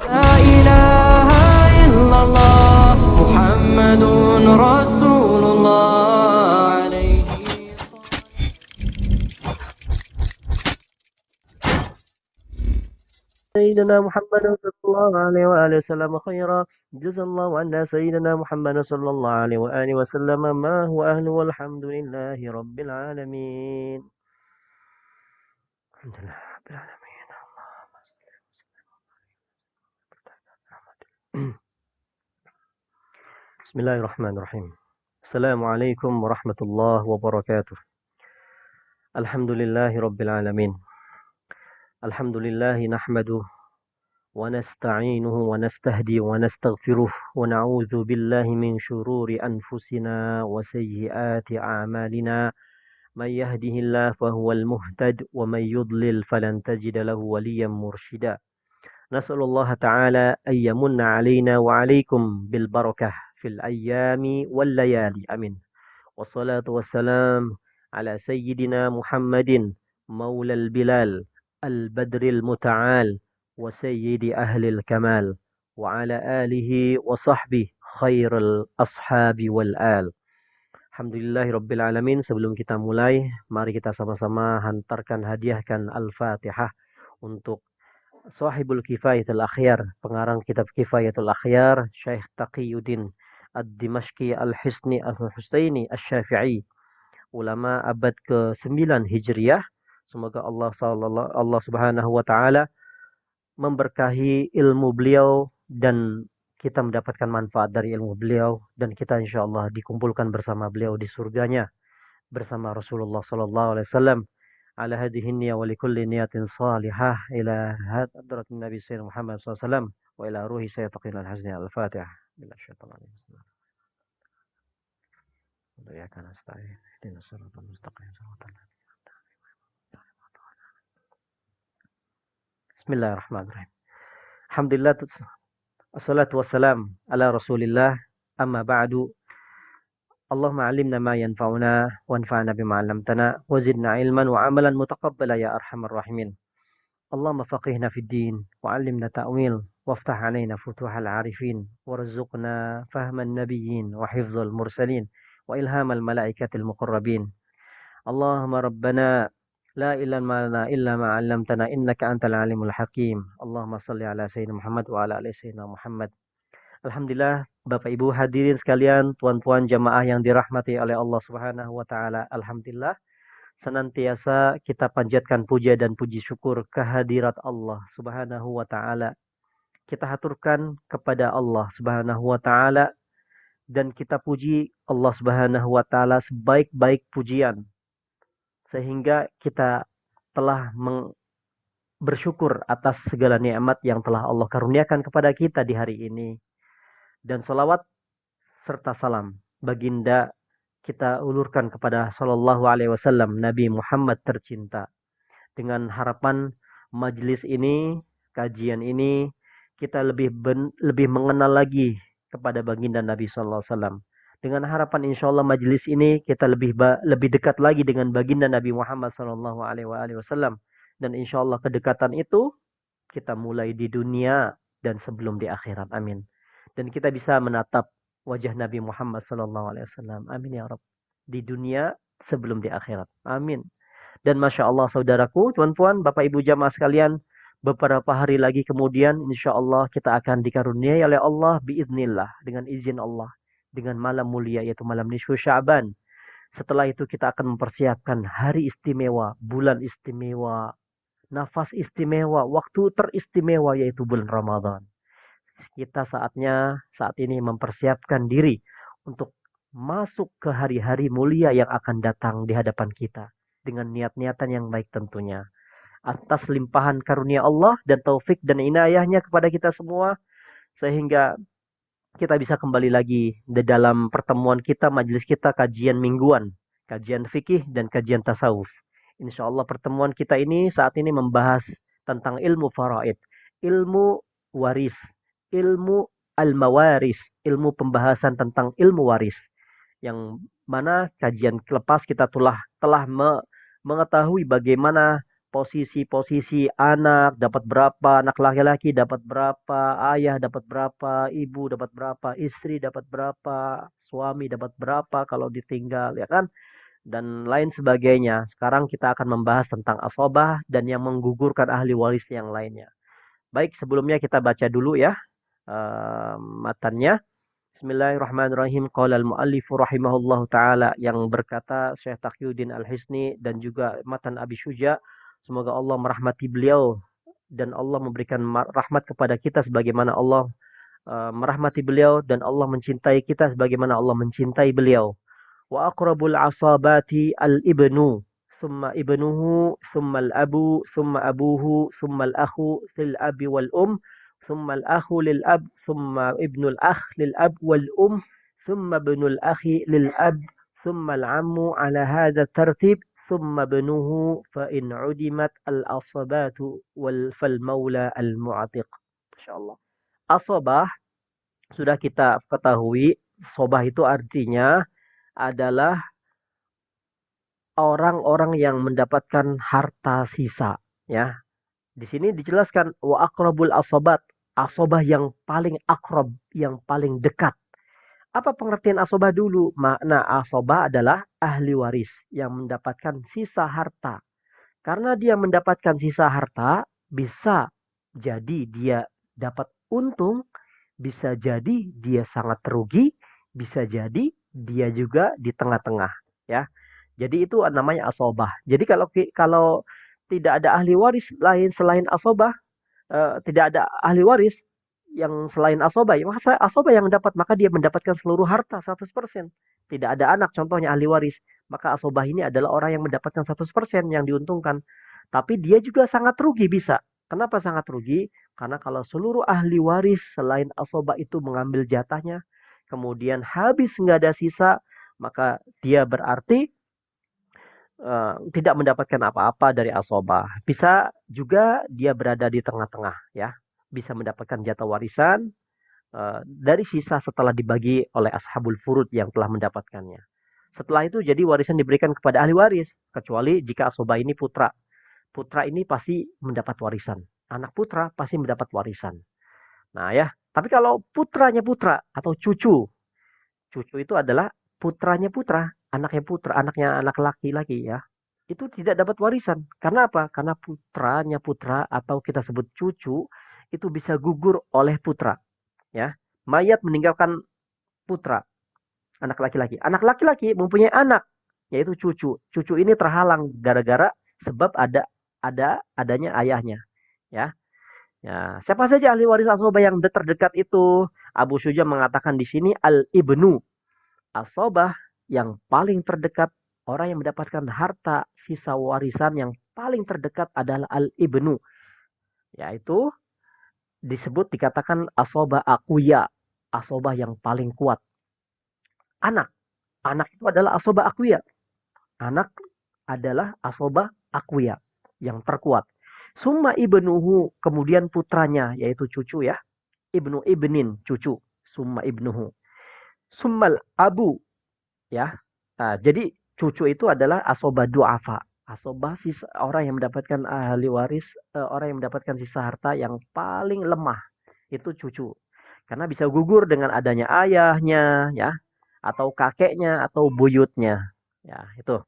لا إله إلا الله محمد رسول الله عليه سيدنا محمد صلى الله عليه وآله وسلم خيرا. جزا الله عنا سيدنا محمد صلى الله عليه وآله وسلم ما هو أهله، والحمد لله رب العالمين. الحمد لله رب العالمين. بسم الله الرحمن الرحيم. السلام عليكم ورحمة الله وبركاته. الحمد لله رب العالمين. الحمد لله نحمده ونستعينه ونستهدي ونستغفره ونعوذ بالله من شرور أنفسنا وسيئات أعمالنا. من يهده الله فهو المهتد ومن يضلل فلن تجد له وليا مرشدا. نسأل الله تعالى أن يمن علينا وعليكم بالبركة في الأيام والليالي، أمين. والصلاة والسلام على سيدنا محمد مولى البلال البدر المتعال وسيد أهل الكمال وعلى آله وصحبه خير الأصحاب والآل. Alhamdulillahirrabbilalamin. Sebelum kita mulai, mari kita sama-sama hantarkan, hadiahkan Al-Fatihah untuk Sahibul Kifayatul Akhyar, pengarang kitab Kifayatul Akhyar, Syekh Taqiyuddin Ad-Dimashqi Al-Hisni Al-Husaini Asy-Syafi'i, ulama abad ke-9 Hijriah. Semoga Allah Subhanahu wa taala memberkahi ilmu beliau dan kita mendapatkan manfaat dari ilmu beliau, dan kita insyaallah dikumpulkan bersama beliau di surganya bersama Rasulullah sallallahu alaihi wasallam. Ala hadhihi niyya wa likulli niyatin salihah ila hadrat Nabi Sayyidina Muhammad sallallahu alaihi wasallam wa ila ruhi sayyidina al-hazni al-Fatihah. Billahi Ya kana nasta'in ihdinas siratal mustaqim siratal Bismillahirrahmanirrahim. Alhamdulillah, assalatu wassalam ala Rasulillah, amma ba'du. Allahumma 'allimna ma yanfa'una wanfa'na bima 'allamtana wa zidna ilman wa 'amalan mutaqabbala ya arhamar rahimin. Allahumma faqihna fid din wa 'allimna ta'wil waftah 'alaina futuhal 'arifin warzuqna fahman nabiyyin wa hifdzal mursalin wa ilhamal malaikatil muqarrabin. Allahumma rabbana la ilma lana illa ma 'allamtana innaka antal alimul hakim. Allahumma shalli ala sayyidina Muhammad wa ala ali sayyidina Muhammad. Alhamdulillah, Bapak Ibu hadirin sekalian, tuan-tuan jamaah yang dirahmati oleh Allah Subhanahu wa taala. Alhamdulillah, senantiasa kita panjatkan puja dan puji syukur kehadirat Allah Subhanahu wa taala. Kita haturkan kepada Allah Subhanahu wa taala dan kita puji Allah Subhanahu wa taala sebaik-baik pujian, sehingga kita telah bersyukur atas segala nikmat yang telah Allah karuniakan kepada kita di hari ini. Dan salawat serta salam baginda kita ulurkan kepada sallallahu alaihi wasallam, Nabi Muhammad tercinta. Dengan harapan majelis ini, kajian ini, kita lebih mengenal lagi kepada baginda Nabi sallallahu alaihi wasallam. Dengan harapan insyaallah majelis ini kita lebih dekat lagi dengan baginda Nabi Muhammad sallallahu alaihi wasallam, dan insyaallah kedekatan itu kita mulai di dunia dan sebelum di akhirat. Amin. Dan kita bisa menatap wajah Nabi Muhammad sallallahu alaihi wasallam. Amin ya Rabb. Di dunia sebelum di akhirat. Amin. Dan Masya Allah saudaraku, tuan-tuan, Bapak Ibu jamaah sekalian, beberapa hari lagi kemudian insya Allah kita akan dikaruniai oleh Allah biiznillah, dengan izin Allah, dengan malam mulia yaitu malam nisfu Sya'ban. Setelah itu kita akan mempersiapkan hari istimewa, bulan istimewa, nafas istimewa, waktu teristimewa yaitu bulan Ramadan. Kita saat ini mempersiapkan diri untuk masuk ke hari-hari mulia yang akan datang di hadapan kita dengan niat-niatan yang baik tentunya. Atas limpahan karunia Allah dan taufik dan inayahnya kepada kita semua, sehingga kita bisa kembali lagi di dalam pertemuan kita, majelis kita, kajian mingguan, kajian fikih dan kajian tasawuf. Insya Allah pertemuan kita ini saat ini membahas tentang ilmu faraid, ilmu waris, ilmu al-mawaris, ilmu pembahasan tentang ilmu waris, yang mana kajian lepas kita telah mengetahui bagaimana posisi-posisi anak dapat berapa, anak laki-laki dapat berapa, ayah dapat berapa, ibu dapat berapa, istri dapat berapa, suami dapat berapa kalau ditinggal, ya kan? Dan lain sebagainya. Sekarang kita akan membahas tentang asobah dan yang menggugurkan ahli waris yang lainnya. Baik, sebelumnya kita baca dulu ya matannya. Bismillahirrahmanirrahim. Qala al-muallif rahimahullahu taala, yang berkata Syekh Taqiyuddin Al-Hisni dan juga matan Abi Syuja, semoga Allah merahmati beliau dan Allah memberikan rahmat kepada kita sebagaimana Allah merahmati beliau, dan Allah mencintai kita sebagaimana Allah mencintai beliau. Wa aqrabul asabati al-ibnu summa ibnuhu summa al-abu summa abuhu summa al-akhu fil abi wal ثم الأخ للأب ثم ابن الأخ للأب والأم ثم ابن الأخ للأب ثم العم على هذا الترتيب ثم ابنه فإن عدمت الأصبات فالمولى المعتق. Insyaallah. Asobah sudah kita ketahui, sobah itu artinya adalah orang-orang yang mendapatkan harta sisa, ya. Di sini dijelaskan wa aqrabul asobat, asobah yang paling akrab, yang paling dekat. Apa pengertian asobah dulu? Makna asobah adalah ahli waris yang mendapatkan sisa harta. Karena dia mendapatkan sisa harta, bisa jadi dia dapat untung, bisa jadi dia sangat rugi, bisa jadi dia juga di tengah-tengah, ya. Jadi itu namanya asobah. Jadi kalau tidak ada ahli waris lain selain asobah, tidak ada ahli waris yang selain asobah, ya, maka asobah yang dapat, maka dia mendapatkan seluruh harta 100%. Tidak ada anak contohnya ahli waris, maka asobah ini adalah orang yang mendapatkan 100% yang diuntungkan. Tapi dia juga sangat rugi bisa. Kenapa sangat rugi? Karena kalau seluruh ahli waris selain asobah itu mengambil jatahnya, kemudian habis nggak ada sisa, maka dia berarti tidak mendapatkan apa-apa dari asobah. Bisa juga dia berada di tengah-tengah, ya. Bisa mendapatkan jatah warisan dari sisa setelah dibagi oleh ashabul furud yang telah mendapatkannya. Setelah itu jadi warisan diberikan kepada ahli waris, kecuali jika asobah ini putra. Putra ini pasti mendapat warisan. Anak putra pasti mendapat warisan. Nah ya, tapi kalau putranya putra atau cucu, cucu itu adalah putranya putra, anaknya anak laki-laki, ya. Itu tidak dapat warisan. Karena apa? Karena putranya putra atau kita sebut cucu itu bisa gugur oleh putra, ya. Mayat meninggalkan putra, anak laki-laki. Anak laki-laki mempunyai anak, yaitu cucu. Cucu ini terhalang gara-gara sebab adanya ayahnya, ya. Ya, siapa saja ahli waris asobah yang terdekat itu? Abu Syuja mengatakan di sini al-ibnu. Asobah yang paling terdekat, orang yang mendapatkan harta sisa warisan yang paling terdekat adalah al-ibnu. Yaitu dikatakan asobah akuya. Asobah yang paling kuat. Anak. Anak itu adalah asobah akuya. Anak adalah asobah akuya yang terkuat. Summa ibnuhu, kemudian putranya, yaitu cucu, ya. Ibnu ibnin, cucu. Summa ibnuhu. Summal abu, ya. Nah, jadi cucu itu adalah asobah du'afa. Asobah orang yang mendapatkan ahli waris, orang yang mendapatkan sisa harta yang paling lemah. Itu cucu. Karena bisa gugur dengan adanya ayahnya, ya. Atau kakeknya, atau buyutnya. Ya, itu.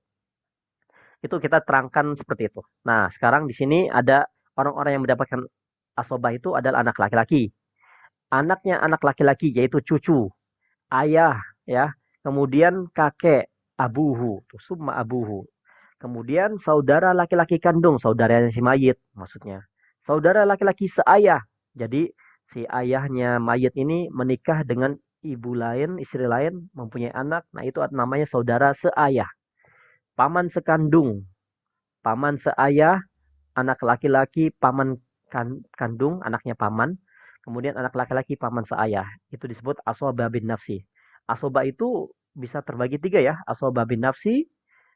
Itu kita terangkan seperti itu. Nah, sekarang di sini ada orang-orang yang mendapatkan asobah itu adalah anak laki-laki. Anaknya anak laki-laki yaitu cucu, ayah, ya. Kemudian kakek, abuhu, summa abuhu. Kemudian saudara laki-laki kandung, saudaranya si mayit maksudnya. Saudara laki-laki seayah. Jadi si ayahnya mayit ini menikah dengan ibu lain, istri lain, mempunyai anak. Nah, itu namanya saudara seayah. Paman sekandung, paman seayah, anak laki-laki, paman kandung, anaknya paman, kemudian anak laki-laki, paman seayah. Itu disebut asobah bin nafsi. Asobah itu bisa terbagi 3, ya. Asobah bin nafsi,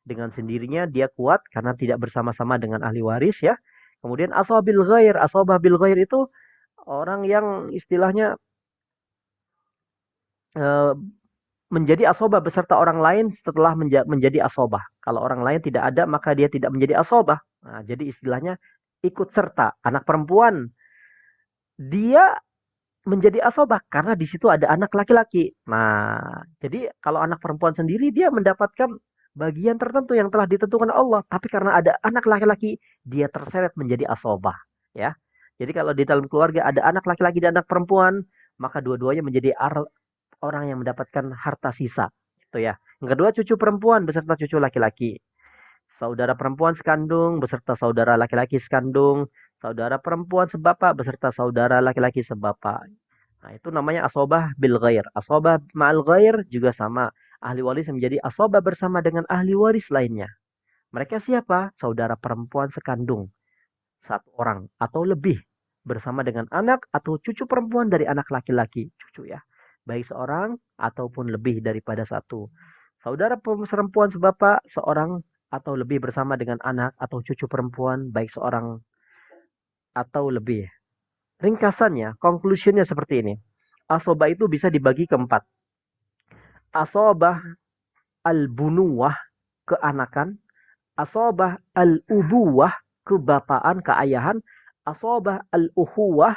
dengan sendirinya dia kuat karena tidak bersama-sama dengan ahli waris, ya. Kemudian asobah bil ghair. Asobah bil ghair itu orang yang istilahnya menjadi asobah beserta orang lain setelah menjadi asobah. Kalau orang lain tidak ada, maka dia tidak menjadi asobah. Nah, jadi istilahnya ikut serta. Anak perempuan dia menjadi asobah karena di situ ada anak laki-laki. Nah, jadi kalau anak perempuan sendiri dia mendapatkan bagian tertentu yang telah ditentukan Allah, tapi karena ada anak laki-laki dia terseret menjadi asobah, ya. Jadi kalau di dalam keluarga ada anak laki-laki dan anak perempuan, maka dua-duanya menjadi orang yang mendapatkan harta sisa, gitu ya. Yang kedua cucu perempuan beserta cucu laki-laki. Saudara perempuan sekandung beserta saudara laki-laki sekandung, saudara perempuan sebapak beserta saudara laki-laki sebapak. Nah, itu namanya asobah bil ghair. Asobah ma'al ghair juga sama. Ahli waris menjadi asobah bersama dengan ahli waris lainnya. Mereka siapa? Saudara perempuan sekandung. Satu orang atau lebih. Bersama dengan anak atau cucu perempuan dari anak laki-laki. Cucu ya. Baik seorang ataupun lebih daripada satu. Saudara perempuan sebapak seorang atau lebih bersama dengan anak atau cucu perempuan baik seorang atau lebih. Ringkasannya, conclusionnya seperti ini. Asobah itu bisa dibagi ke empat. Asobah al-bunuwah, keanakan. Asobah al-ubuwah, kebapaan, keayahan. Asobah al-uhuwah,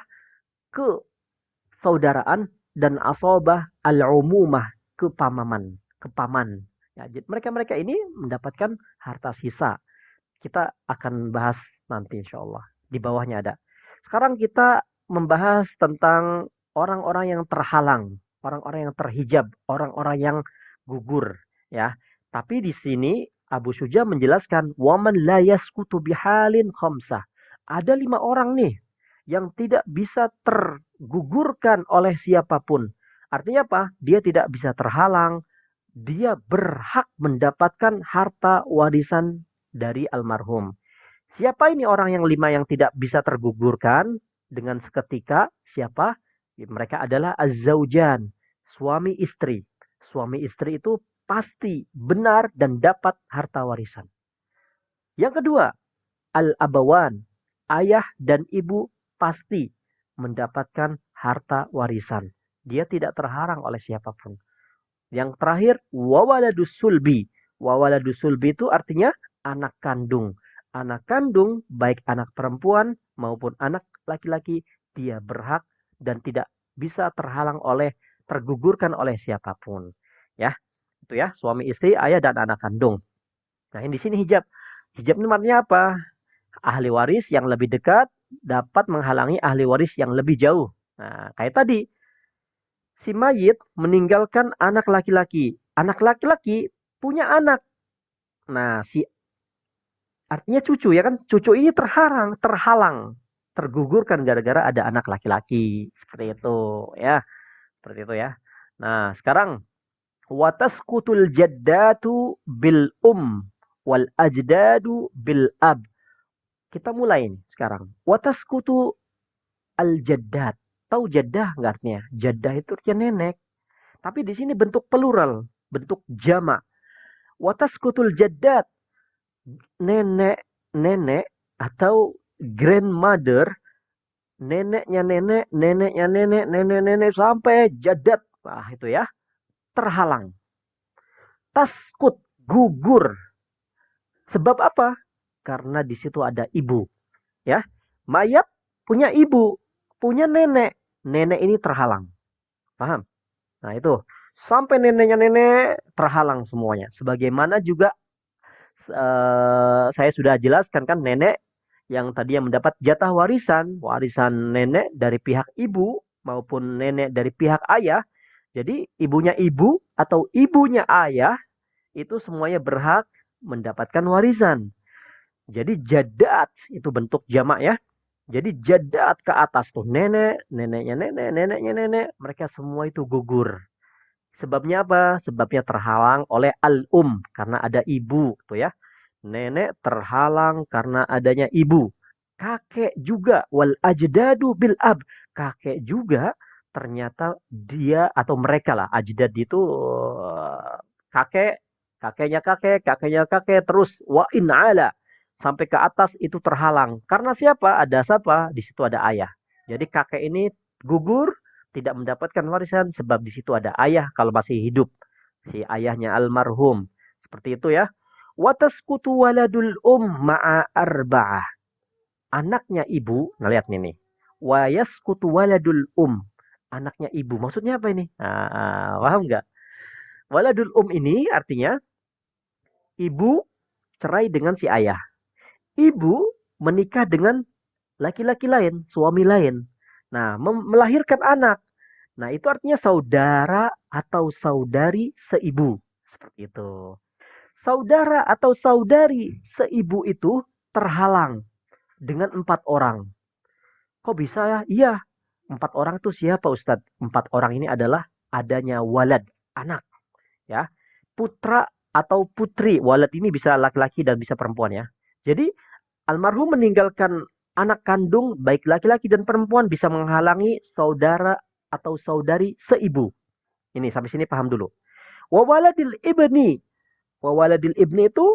kesaudaraan. Dan asobah al-umumah, kepamaman. Kepaman. Ya, mereka-mereka ini mendapatkan harta sisa. Kita akan bahas nanti insya Allah. Di bawahnya ada. Sekarang kita membahas tentang orang-orang yang terhalang, orang-orang yang terhijab, orang-orang yang gugur, ya. Tapi di sini Abu Syuja menjelaskan waman la yaskutu bihalin khamsah. Ada 5 orang nih yang tidak bisa tergugurkan oleh siapapun. Artinya apa? Dia tidak bisa terhalang, dia berhak mendapatkan harta warisan dari almarhum. Siapa ini orang yang 5 yang tidak bisa tergugurkan dengan seketika? Siapa? Mereka adalah az-zaujan, suami istri. Suami istri itu pasti benar dan dapat harta warisan. Yang kedua, al-abawan, ayah dan ibu pasti mendapatkan harta warisan. Dia tidak terhalang oleh siapapun. Yang terakhir, wawaladus sulbi. Wawaladus sulbi itu artinya anak kandung. Anak kandung, baik anak perempuan maupun anak laki-laki, dia berhak dan tidak bisa tergugurkan oleh siapapun. Ya, itu ya, suami istri, ayah dan anak kandung. Nah, ini di sini hijab. Hijab ini artinya apa? Ahli waris yang lebih dekat dapat menghalangi ahli waris yang lebih jauh. Nah, kayak tadi, si mayit meninggalkan anak laki-laki. Anak laki-laki punya anak. Nah, artinya cucu ya kan? Cucu ini terhalang, tergugurkan gara-gara ada anak laki-laki. Seperti itu ya. Seperti itu ya. Nah, sekarang wataskutul jaddatu bil wal ajdadu bil ab. Kita mulai nih sekarang. Wataskutu al jaddat. Tahu jaddah nggak artinya? Jaddah itu artinya nenek. Tapi di sini bentuk plural, bentuk jamak. Wataskutul jaddat, nenek atau grandmother, neneknya nenek, neneknya nenek, nenek-nenek sampai jadat. Wah, itu ya, terhalang. Taskut, gugur. Sebab apa? Karena di situ ada ibu, ya. Mayat punya ibu, punya nenek. Nenek ini terhalang. Paham? Nah, itu sampai neneknya nenek terhalang semuanya. Sebagaimana juga saya sudah jelaskan kan nenek yang tadi yang mendapat jatah warisan nenek dari pihak ibu maupun nenek dari pihak ayah. Jadi ibunya ibu atau ibunya ayah itu semuanya berhak mendapatkan warisan. Jadi jadat itu bentuk jamak ya. Jadi jadat ke atas tuh nenek, neneknya nenek, neneknya nenek, mereka semua itu gugur. Sebabnya apa? Sebabnya terhalang oleh karena ada ibu tuh ya. Nenek terhalang karena adanya ibu. Kakek juga wal ajdadu bil ab. Kakek juga ternyata dia atau mereka lah ajdad itu kakek, kakeknya kakek terus wa in ala sampai ke atas itu terhalang. Karena siapa? Ada siapa? Di situ ada ayah. Jadi kakek ini gugur tidak mendapatkan warisan sebab di situ ada ayah kalau masih hidup. Si ayahnya almarhum. Seperti itu ya. Wataskutu waladul ma'a arba'ah. Anaknya ibu, nah lihat nih. Wa yaskutu waladul anaknya ibu. Maksudnya apa ini? Paham nggak? Waladul ini artinya ibu cerai dengan si ayah. Ibu menikah dengan laki-laki lain, suami lain. Nah, melahirkan anak. Nah, itu artinya saudara atau saudari seibu. Seperti itu. Saudara atau saudari seibu itu terhalang dengan 4 orang. Kok bisa ya? Iya, 4 orang itu siapa Ustadz? 4 orang ini adalah adanya walad, anak. Ya, putra atau putri. Walad ini bisa laki-laki dan bisa perempuan ya. Jadi almarhum meninggalkan anak kandung baik laki-laki dan perempuan bisa menghalangi saudara atau saudari seibu. Ini sampai sini paham dulu. Wawaladil ibni. Wawaladil ibni itu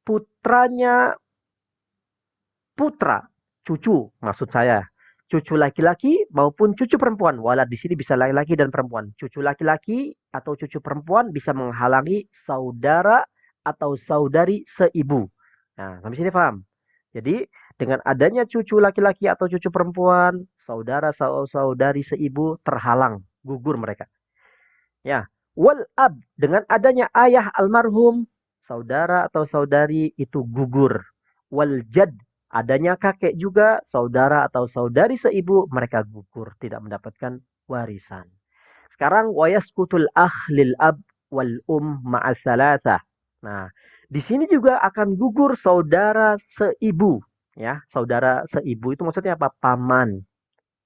putranya putra, cucu maksud saya. Cucu laki-laki maupun cucu perempuan. Walad di sini bisa laki-laki dan perempuan. Cucu laki-laki atau cucu perempuan bisa menghalangi saudara atau saudari seibu. Nah, sampai sini paham? Jadi, dengan adanya cucu laki-laki atau cucu perempuan, saudara atau saudari seibu terhalang, gugur mereka. Ya, wal ab, dengan adanya ayah almarhum, saudara atau saudari itu gugur. Wal jad, adanya kakek juga, saudara atau saudari seibu, mereka gugur, tidak mendapatkan warisan. Sekarang wayaskutul lil ab wal ma'asalatah. Nah, di sini juga akan gugur saudara seibu. Ya, saudara seibu itu maksudnya apa? Paman.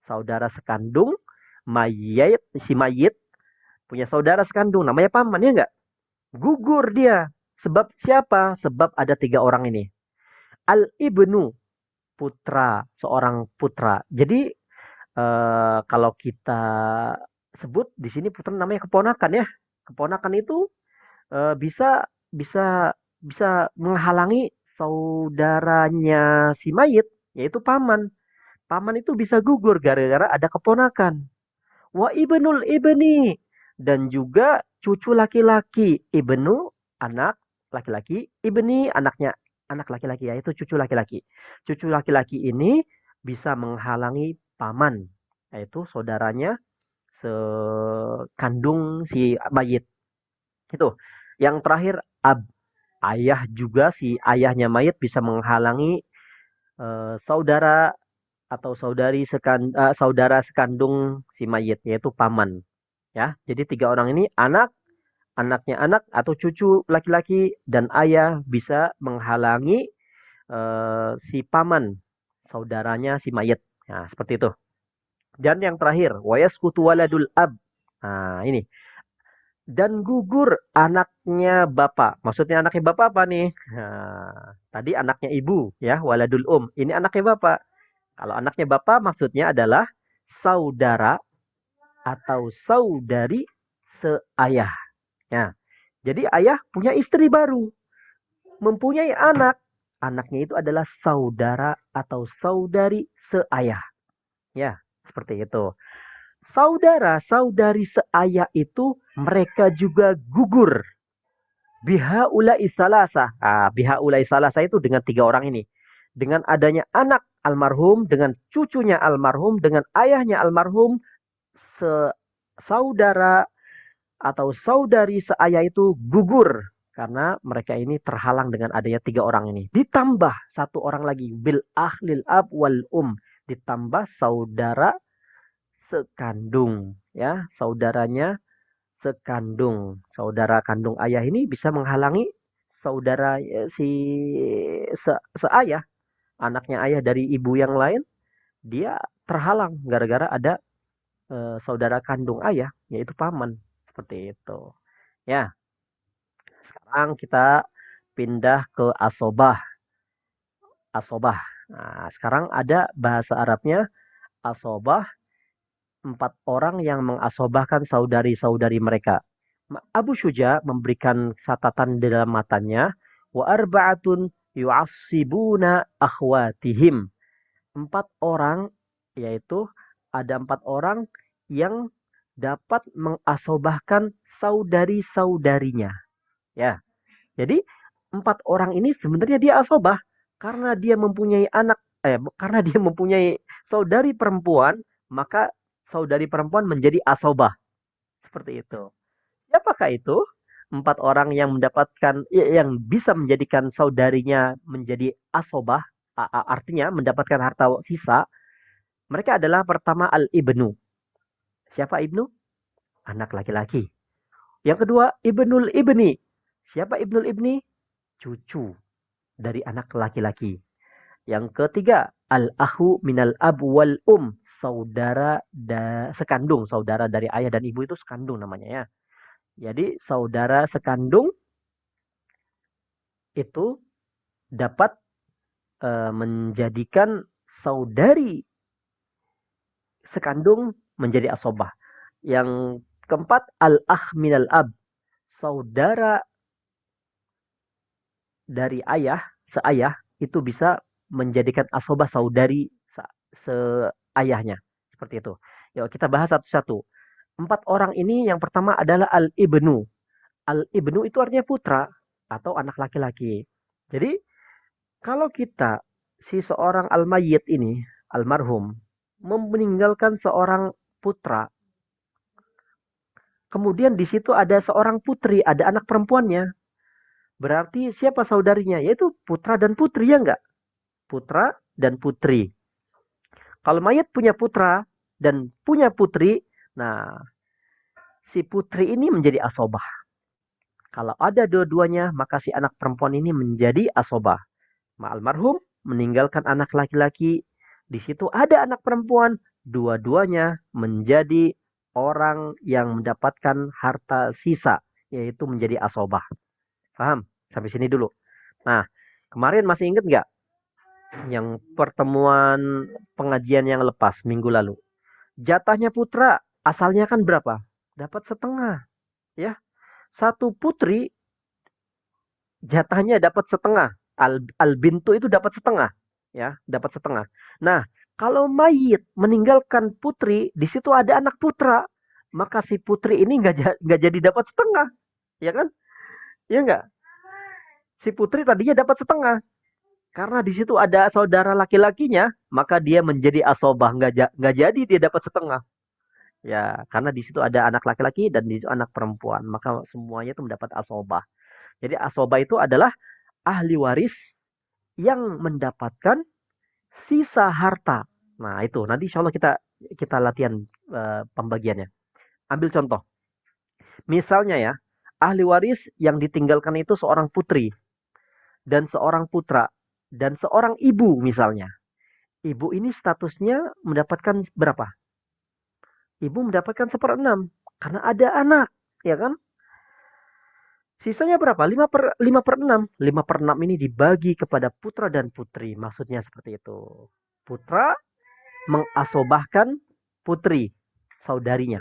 Saudara sekandung, si mayit punya saudara sekandung, namanya paman ya enggak? Gugur dia. Sebab siapa? Sebab ada 3 orang ini. Al-ibnu, putra, seorang putra. Jadi kalau kita sebut di sini putra namanya keponakan ya. Keponakan itu bisa bisa bisa menghalangi saudaranya si mayit, yaitu paman. Paman itu bisa gugur gara-gara ada keponakan. Wa ibnul ibni, dan juga cucu laki-laki. Ibnu anak laki-laki, ibni anaknya anak laki-laki, yaitu cucu laki-laki. Cucu laki-laki ini bisa menghalangi paman, yaitu saudaranya sekandung si mayit. Itu. Yang terakhir ab, ayah juga, si ayahnya mayit bisa menghalangi saudara atau saudara sekandung si mayit, yaitu paman. Ya, jadi 3 orang ini anaknya anak atau cucu laki-laki dan ayah bisa menghalangi si paman, saudaranya si mayit. Nah, seperti itu. Dan yang terakhir, wayaskutu waladul ab. Nah, ini. Dan gugur anaknya bapak. Maksudnya anaknya bapak apa nih? Nah, tadi anaknya ibu ya, waladul Ini anaknya bapak. Kalau anaknya bapak maksudnya adalah saudara atau saudari seayah. Ya. Jadi ayah punya istri baru, mempunyai anak. Anaknya itu adalah saudara atau saudari seayah. Ya, seperti itu. Saudara, saudari seayah itu mereka juga gugur. Bihaulai salasa. Bihaulai salasa itu dengan 3 orang ini. Dengan adanya anak almarhum, dengan cucunya almarhum, dengan ayahnya almarhum, saudara atau saudari seayah itu gugur. Karena mereka ini terhalang dengan adanya 3 orang ini. Ditambah 1 orang lagi. Bil ahlil ab wal Ditambah saudara sekandung, ya, saudaranya sekandung. Saudara kandung ayah ini bisa menghalangi saudara seayah, anaknya ayah dari ibu yang lain, dia terhalang gara-gara ada saudara kandung ayah, yaitu paman. Seperti itu. Ya. Sekarang kita pindah ke asobah. Asobah. Nah, sekarang ada bahasa Arabnya asobah, 4 orang yang mengasobahkan saudari-saudari mereka. Abu Syuja memberikan catatan di dalam matanya, wa arba'atun yu'assibuna akhwatihim. 4 orang, yaitu ada 4 orang yang dapat mengasobahkan saudari-saudarinya. Ya. Jadi 4 orang ini sebenarnya dia asobah karena dia mempunyai karena dia mempunyai saudari perempuan, maka saudari perempuan menjadi asobah. Seperti itu. Siapakah itu? 4 orang yang yang bisa menjadikan saudarinya menjadi asobah, artinya mendapatkan harta sisa. Mereka adalah pertama al-ibnu. Siapa ibnu? Anak laki-laki. Yang kedua, ibnul ibni. Siapa ibnul ibni? Cucu dari anak laki-laki. Yang ketiga, al-ahu minal ab wal saudara sekandung, saudara dari ayah dan ibu itu sekandung namanya ya. Jadi saudara sekandung itu dapat menjadikan saudari sekandung menjadi asobah. Yang keempat, al-akh minal ab, saudara dari ayah, seayah itu bisa menjadikan asobah saudari seayahnya. Seperti itu. Yuk kita bahas satu-satu. 4 orang ini yang pertama adalah al-ibnu. Al-ibnu itu artinya putra atau anak laki-laki. Jadi kalau kita si seorang al-mayyit ini, almarhum, meninggalkan seorang putra, kemudian di situ ada seorang putri, ada anak perempuannya. Berarti siapa saudarinya? Yaitu putra dan putri, ya enggak? Putra dan putri. Kalau mayat punya putra dan punya putri, nah si putri ini menjadi asobah. Kalau ada dua-duanya, maka si anak perempuan ini menjadi asobah. Almarhum meninggalkan anak laki-laki, di situ ada anak perempuan, dua-duanya menjadi orang yang mendapatkan harta sisa, yaitu menjadi asobah. Paham? Sampai sini dulu. Nah, kemarin masih ingat nggak yang pertemuan pengajian yang lepas minggu lalu? Jatahnya putra asalnya kan berapa? Dapat setengah, ya. Satu putri jatahnya dapat setengah. Al bintu itu dapat setengah, ya, dapat setengah. Nah, kalau mayit meninggalkan putri, di situ ada anak putra, maka si putri ini nggak jadi dapat setengah, ya kan? Ya nggak? Si putri tadinya dapat setengah. Karena di situ ada saudara laki-lakinya, maka dia menjadi asobah, nggak jadi dia dapat setengah. Ya, karena di situ ada anak laki-laki dan di situ anak perempuan, maka semuanya itu mendapat asobah. Jadi asobah itu adalah ahli waris yang mendapatkan sisa harta. Nah, itu nanti insya Allah kita latihan pembagiannya. Ambil contoh. Misalnya ya, ahli waris yang ditinggalkan itu seorang putri dan seorang putra dan seorang ibu misalnya. Ibu ini statusnya mendapatkan berapa? Ibu mendapatkan 1/6 karena ada anak, ya kan? Sisanya berapa? 5/6. 5/6 ini dibagi kepada putra dan putri. Maksudnya seperti itu. Putra mengasobahkan putri, saudarinya.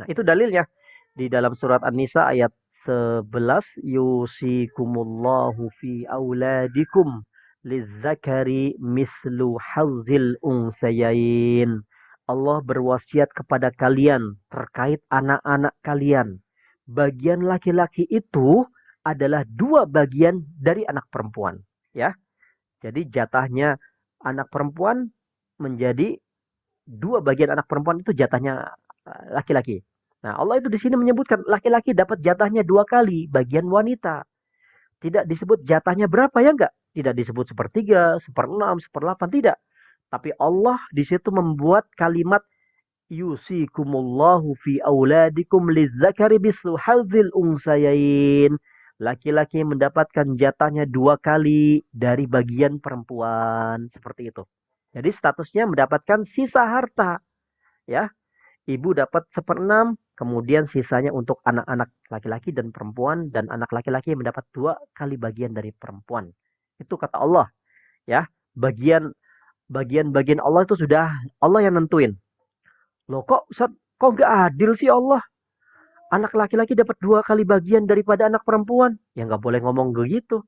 Nah, itu dalilnya. Di dalam surat An-Nisa ayat 11, yusikumullahu fi auladikum lizzakari mislu hazzil unsayain. Allah berwasiat kepada kalian terkait anak-anak kalian. Bagian laki-laki itu adalah 2 bagian dari anak perempuan, ya. Jadi jatahnya anak perempuan menjadi 2 bagian anak perempuan itu jatahnya laki-laki. Nah, Allah itu di sini menyebutkan laki-laki dapat jatahnya 2 kali, bagian wanita. Tidak disebut jatahnya berapa, ya enggak? Tidak disebut 1/3, 1/6, 1/8, tidak. Tapi Allah di situ membuat kalimat yusikumullahu fi auladikum lizzakari bislu hadzil unsayain. Laki-laki mendapatkan jatahnya 2 kali dari bagian perempuan. Seperti itu. Jadi statusnya mendapatkan sisa harta. Ya, ibu dapat 1/6, kemudian sisanya untuk anak-anak laki-laki dan perempuan, dan anak laki-laki mendapat 2 kali bagian dari perempuan. Itu kata Allah. Ya, bagian Allah itu sudah Allah yang nentuin. Loh kok nggak adil sih Allah? Anak laki-laki dapat 2 kali bagian daripada anak perempuan. Ya nggak boleh ngomong begitu.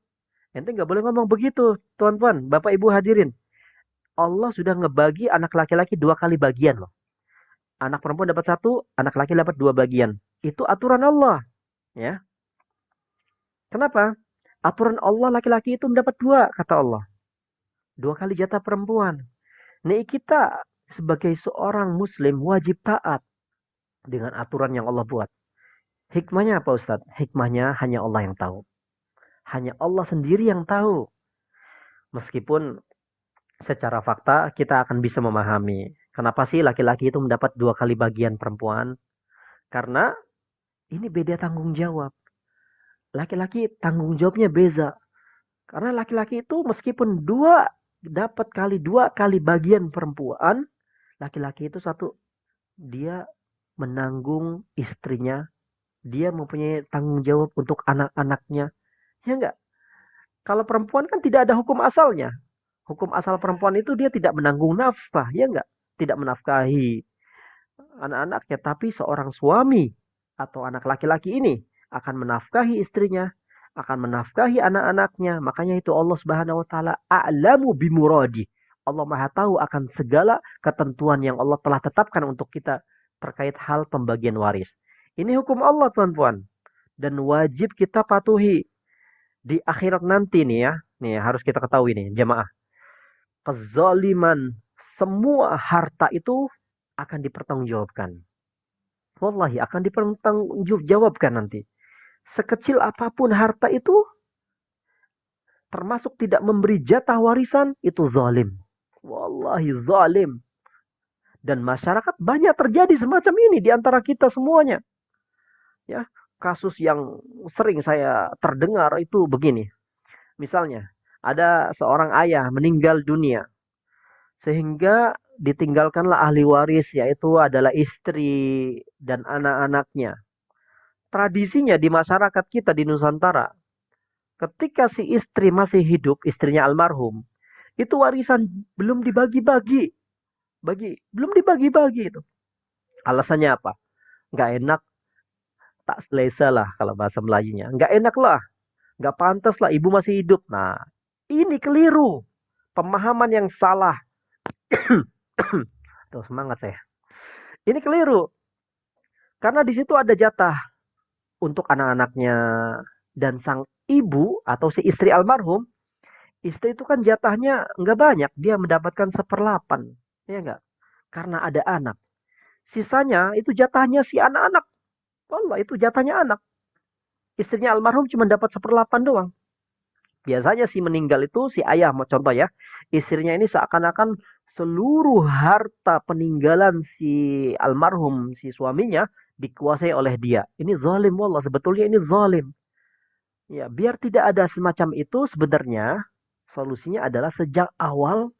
Ente nggak boleh ngomong begitu, tuan-tuan, bapak ibu hadirin. Allah sudah ngebagi anak laki-laki 2 kali bagian loh. Anak perempuan dapat 1, anak laki dapat 2 bagian. Itu aturan Allah. Ya. Kenapa? Aturan Allah laki-laki itu mendapat 2, kata Allah. 2 kali jatah perempuan. Nih kita sebagai seorang muslim wajib taat dengan aturan yang Allah buat. Hikmahnya apa Ustadz? Hikmahnya hanya Allah yang tahu. Hanya Allah sendiri yang tahu. Meskipun secara fakta kita akan bisa memahami. Kenapa sih laki-laki itu mendapat 2 kali bagian perempuan? Karena ini beda tanggung jawab. Laki-laki tanggung jawabnya beda. Karena laki-laki itu meskipun dapat 2 kali bagian perempuan, laki-laki itu satu, dia menanggung istrinya, dia mempunyai tanggung jawab untuk anak-anaknya. Ya enggak? Kalau perempuan kan tidak ada hukum asalnya. Hukum asal perempuan itu dia tidak menanggung nafkah, ya enggak? Tidak menafkahi anak-anaknya, tapi seorang suami atau anak laki-laki ini akan menafkahi istrinya, akan menafkahi anak-anaknya. Makanya itu Allah Subhanahu wa taala a'lamu bimuradi. Allah Maha tahu akan segala ketentuan yang Allah telah tetapkan untuk kita terkait hal pembagian waris. Ini hukum Allah, teman-teman. Dan wajib kita patuhi. Di akhirat nanti nih ya. Nih harus kita ketahui nih, jemaah. Kezaliman semua harta itu akan dipertanggungjawabkan. Wallahi akan dipertanggungjawabkan nanti. Sekecil apapun harta itu, termasuk tidak memberi jatah warisan, itu zalim. Wallahi zalim. Dan masyarakat banyak terjadi semacam ini di antara kita semuanya. Ya, kasus yang sering saya terdengar itu begini. Misalnya, ada seorang ayah meninggal dunia. Sehingga ditinggalkanlah ahli waris, yaitu adalah istri dan anak-anaknya. Tradisinya di masyarakat kita di Nusantara, ketika si istri masih hidup, istrinya almarhum, itu warisan belum dibagi-bagi. Belum dibagi-bagi itu. Alasannya apa? Nggak enak, tak selesa lah kalau bahasa Melayunya. Nggak enak lah, nggak pantas lah ibu masih hidup. Nah, ini keliru. Pemahaman yang salah. Tuh semangat saya. Ini keliru. Karena di situ ada jatah untuk anak-anaknya dan sang ibu atau si istri almarhum. Istri itu kan jatahnya nggak banyak. Dia mendapatkan 1/8. Ya nggak? Karena ada anak. Sisanya itu jatahnya si anak-anak. Wallah itu jatahnya anak. Istrinya almarhum cuma dapat 1/8 doang. Biasanya si meninggal itu si ayah, mau contoh ya. Istrinya ini seakan-akan seluruh harta peninggalan si almarhum, si suaminya, dikuasai oleh dia. Ini zalim, wallah. Sebetulnya ini zalim. Ya, biar tidak ada semacam itu, sebenarnya solusinya adalah sejak awal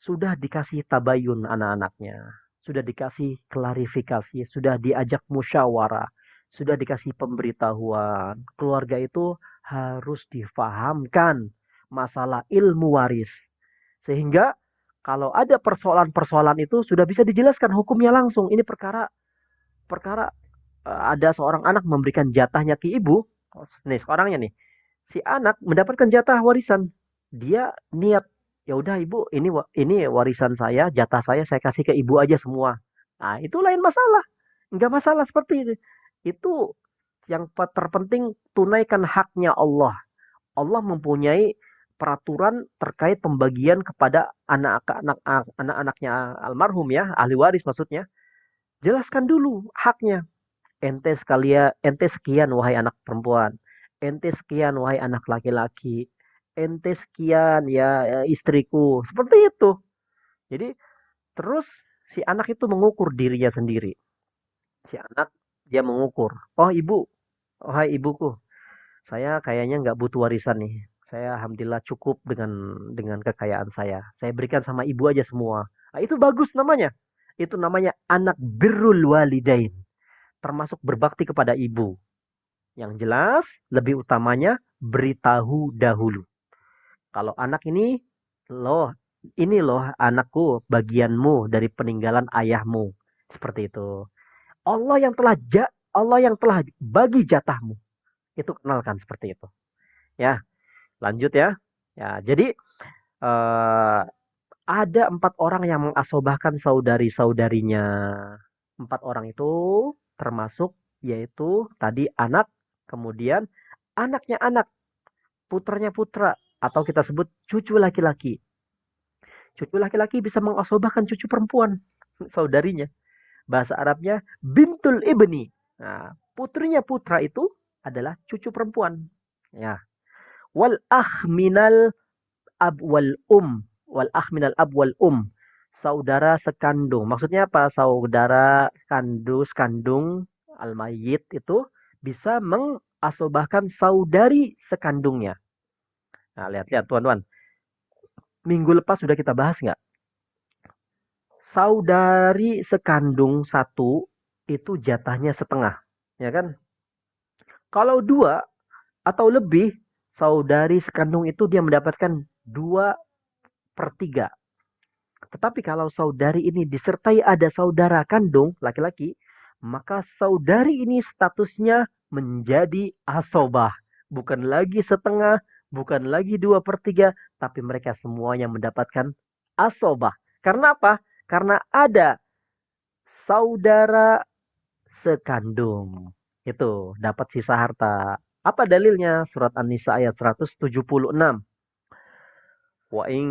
sudah dikasih tabayun anak-anaknya. Sudah dikasih klarifikasi, sudah diajak musyawarah, sudah dikasih pemberitahuan. Keluarga itu harus difahamkan masalah ilmu waris. Sehingga kalau ada persoalan-persoalan itu sudah bisa dijelaskan hukumnya langsung. Ini perkara perkara ada seorang anak memberikan jatahnya ke ibu. Nih seorangnya nih. Si anak mendapatkan jatah warisan. Dia niat, ya udah ibu, ini warisan saya, jatah saya kasih ke ibu aja semua. Nah, itu lain masalah. Enggak masalah seperti itu. Itu yang terpenting tunaikan haknya Allah. Allah mempunyai peraturan terkait pembagian kepada anak-anaknya almarhum ya, ahli waris maksudnya. Jelaskan dulu haknya. Ente sekian wahai anak perempuan. Ente sekian wahai anak laki-laki. Ente sekian ya istriku. Seperti itu. Jadi terus si anak itu mengukur dirinya sendiri. Si anak dia mengukur. Oh ibu, oh hai ibuku. Saya kayaknya nggak butuh warisan nih. Saya alhamdulillah cukup dengan kekayaan saya. Saya berikan sama ibu aja semua. Nah, itu bagus namanya. Itu namanya anak birrul walidain. Termasuk berbakti kepada ibu. Yang jelas lebih utamanya beritahu dahulu. Kalau anak ini loh anakku, bagianmu dari peninggalan ayahmu. Seperti itu. Allah yang telah Allah yang telah bagi jatahmu. Itu kenalkan seperti itu. Ya, lanjut ya. Ya, jadi ada 4 orang yang mengasobahkan saudari-saudarinya. 4 orang itu termasuk yaitu tadi anak, kemudian anaknya anak. putranya putra, atau kita sebut cucu laki-laki. Cucu laki-laki bisa mengasobahkan cucu perempuan, saudarinya. Bahasa Arabnya bintul ibni. Nah, putrinya putra itu adalah cucu perempuan. Ya. Wal akh minal ab wal Wal akh minal ab wal saudara sekandung. Maksudnya apa? Saudara kandung al-mayyit itu bisa mengasobahkan saudari sekandungnya. Nah, lihat-lihat tuan-tuan. Minggu lepas sudah kita bahas nggak? Saudari sekandung satu itu jatahnya setengah. Ya kan? Kalau dua atau lebih, saudari sekandung itu dia mendapatkan 2/3. Tetapi kalau saudari ini disertai ada saudara kandung laki-laki, maka saudari ini statusnya menjadi asobah. Bukan lagi setengah, bukan lagi 2/3, tapi mereka semuanya mendapatkan asobah. Karena apa? Karena ada saudara sekandung. Itu dapat sisa harta. Apa dalilnya? Surat An-Nisa ayat 176. وَإِنْ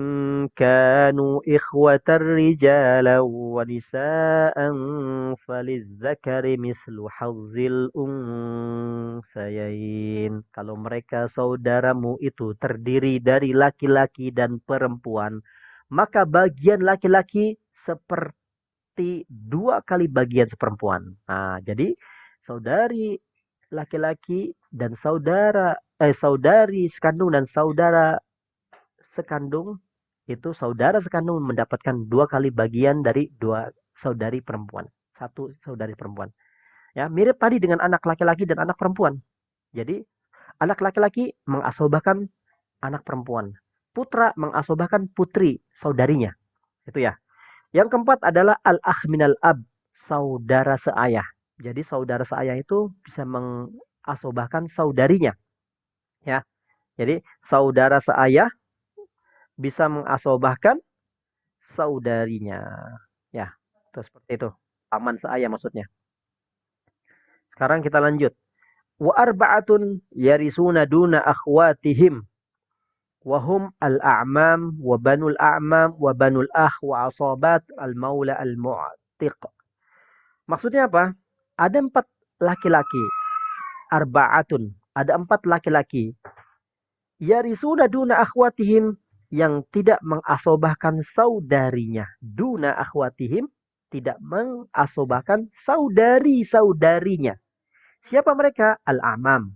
كَانُوا إِخْوَةً رِجَالًا وَنِسَاءً فَلِلذَّكَرِ مِثْلُ حَظِّ الْأُنْثَيَيْنِ. Kalau mereka saudaramu itu terdiri dari laki-laki dan perempuan, maka bagian laki-laki seperti 2 kali bagian seperempuan. Nah, jadi saudari laki-laki dan saudari sekandung dan saudara sekandung itu saudara sekandung mendapatkan 2 kali bagian dari 2 saudari perempuan. 1 saudari perempuan. Ya, mirip tadi dengan anak laki-laki dan anak perempuan. Jadi, anak laki-laki mengasobahkan anak perempuan. Putra mengasobahkan putri saudarinya. Itu ya. Yang keempat adalah al-akh minal ab, saudara seayah. Jadi saudara seayah itu bisa mengasobahkan saudarinya. Ya. Jadi saudara seayah bisa mengasobahkan saudarinya. Ya, itu seperti itu. Paman seayah maksudnya. Sekarang kita lanjut. Wa arba'atun yarisuna duna akhwatihim. Wahum al-a'mam wa banul a'mam wa banul akh wa asabat al-maula al-mu'tiq. Maksudnya apa? Ada 4 laki-laki. Arba'atun. Ada 4 laki-laki. Yarisuna duna akhwatihim yang tidak mengasobahkan saudarinya. Duna akhwatihim tidak mengasobahkan saudari-saudarinya. Siapa mereka? Al-amam.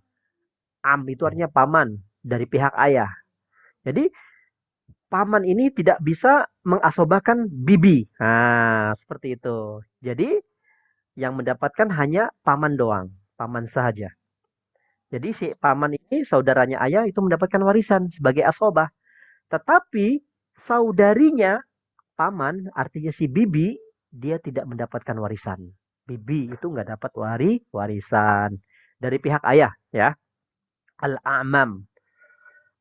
Am itu artinya paman dari pihak ayah. Jadi paman ini tidak bisa mengasobahkan bibi. Nah, seperti itu. Jadi yang mendapatkan hanya paman doang, paman saja. Jadi si paman ini saudaranya ayah itu mendapatkan warisan sebagai asobah. Tetapi saudarinya paman, artinya si bibi, dia tidak mendapatkan warisan. Bibi itu nggak dapat warisan dari pihak ayah, ya. Al-a'mam.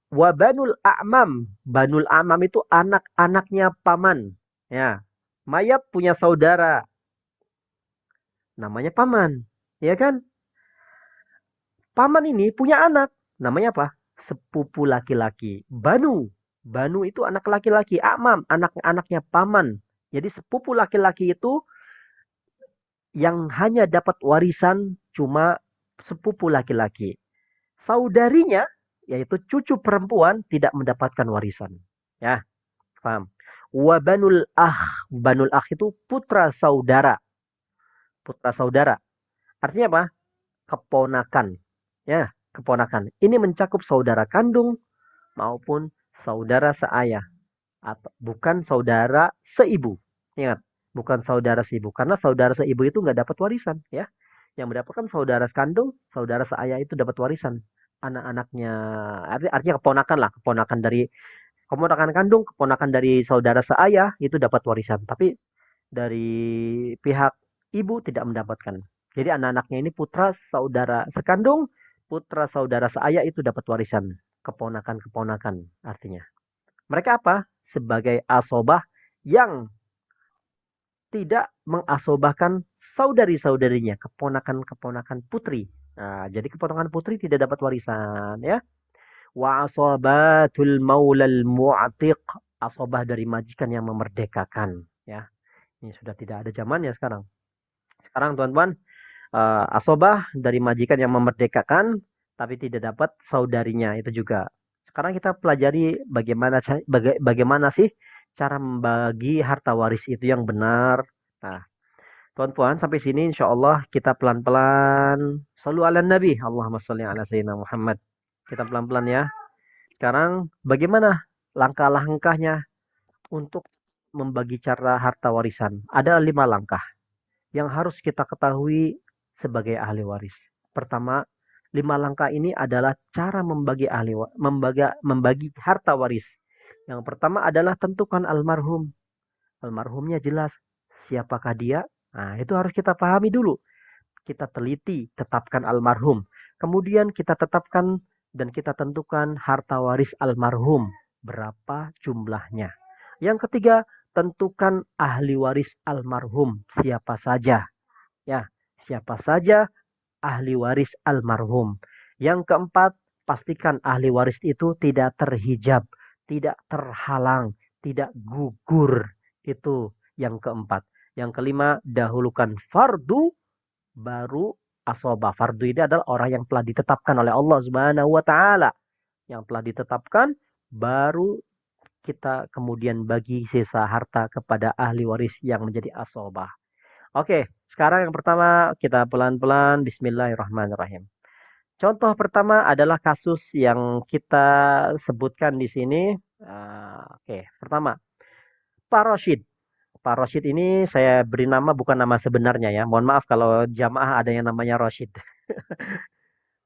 Wa banul a'mam. Banul a'mam itu anak-anaknya paman. Ya. Mayat punya saudara. Namanya paman. Ya kan? Paman ini punya anak. Namanya apa? Sepupu laki-laki. Banu. Banu itu anak laki-laki. A'mam. Anak-anaknya paman. Jadi sepupu laki-laki itu yang hanya dapat warisan cuma sepupu laki-laki. Saudarinya, yaitu cucu perempuan, tidak mendapatkan warisan. Ya, paham? Wa banul akh. Banul akh itu putra saudara. Putra saudara. Artinya apa? Keponakan. Ya, keponakan. Ini mencakup saudara kandung maupun saudara seayah. Atau bukan saudara seibu. Ingat, bukan saudara seibu. Karena saudara seibu itu nggak dapat warisan. Ya, yang mendapatkan saudara kandung, saudara seayah itu dapat warisan. Anak-anaknya, artinya keponakan lah. Keponakan kandung, keponakan dari saudara seayah itu dapat warisan. Tapi dari pihak ibu tidak mendapatkan. Jadi anak-anaknya ini putra saudara sekandung, putra saudara seayah itu dapat warisan. Keponakan-keponakan artinya. Mereka apa? Sebagai asobah yang tidak mengasobahkan saudari-saudarinya, keponakan-keponakan putri. Nah, jadi keponakan putri tidak dapat warisan, ya. Wa asabatul maulal mu'tiq. Asobah dari majikan yang memerdekakan. Ya, ini sudah tidak ada zamannya sekarang. Sekarang teman-teman, asobah dari majikan yang memerdekakan, tapi tidak dapat saudarinya itu juga. Sekarang kita pelajari bagaimana sih cara membagi harta waris itu yang benar. Nah, tuan-tuan sampai sini insya Allah kita pelan-pelan. Shallu ala Nabi. Allahumma sholli ala Sayyidina Muhammad. Kita pelan-pelan ya. Sekarang bagaimana langkah-langkahnya untuk membagi cara harta warisan? Ada 5 langkah yang harus kita ketahui sebagai ahli waris. Pertama, 5 langkah ini adalah cara membagi harta waris. Yang pertama adalah tentukan almarhum. Almarhumnya jelas. Siapakah dia? Nah, itu harus kita pahami dulu. Kita teliti, tetapkan almarhum. Kemudian kita tetapkan dan kita tentukan harta waris almarhum. Berapa jumlahnya. Yang ketiga, tentukan ahli waris almarhum. Siapa saja. Ya, siapa saja ahli waris almarhum. Yang keempat, pastikan ahli waris itu tidak terhijab, tidak terhalang, tidak gugur. Itu yang keempat. Yang kelima, dahulukan fardu baru asobah. Fardu ini adalah orang yang telah ditetapkan oleh Allah Subhanahu wa taala. Yang telah ditetapkan baru kita kemudian bagi sisa harta kepada ahli waris yang menjadi asobah. Oke, sekarang yang pertama kita pelan-pelan bismillahirrahmanirrahim. Contoh pertama adalah kasus yang kita sebutkan di sini. Oke, pertama, Pak Roshid. Pak Roshid ini saya beri nama bukan nama sebenarnya ya. Mohon maaf kalau jamaah ada yang namanya Roshid.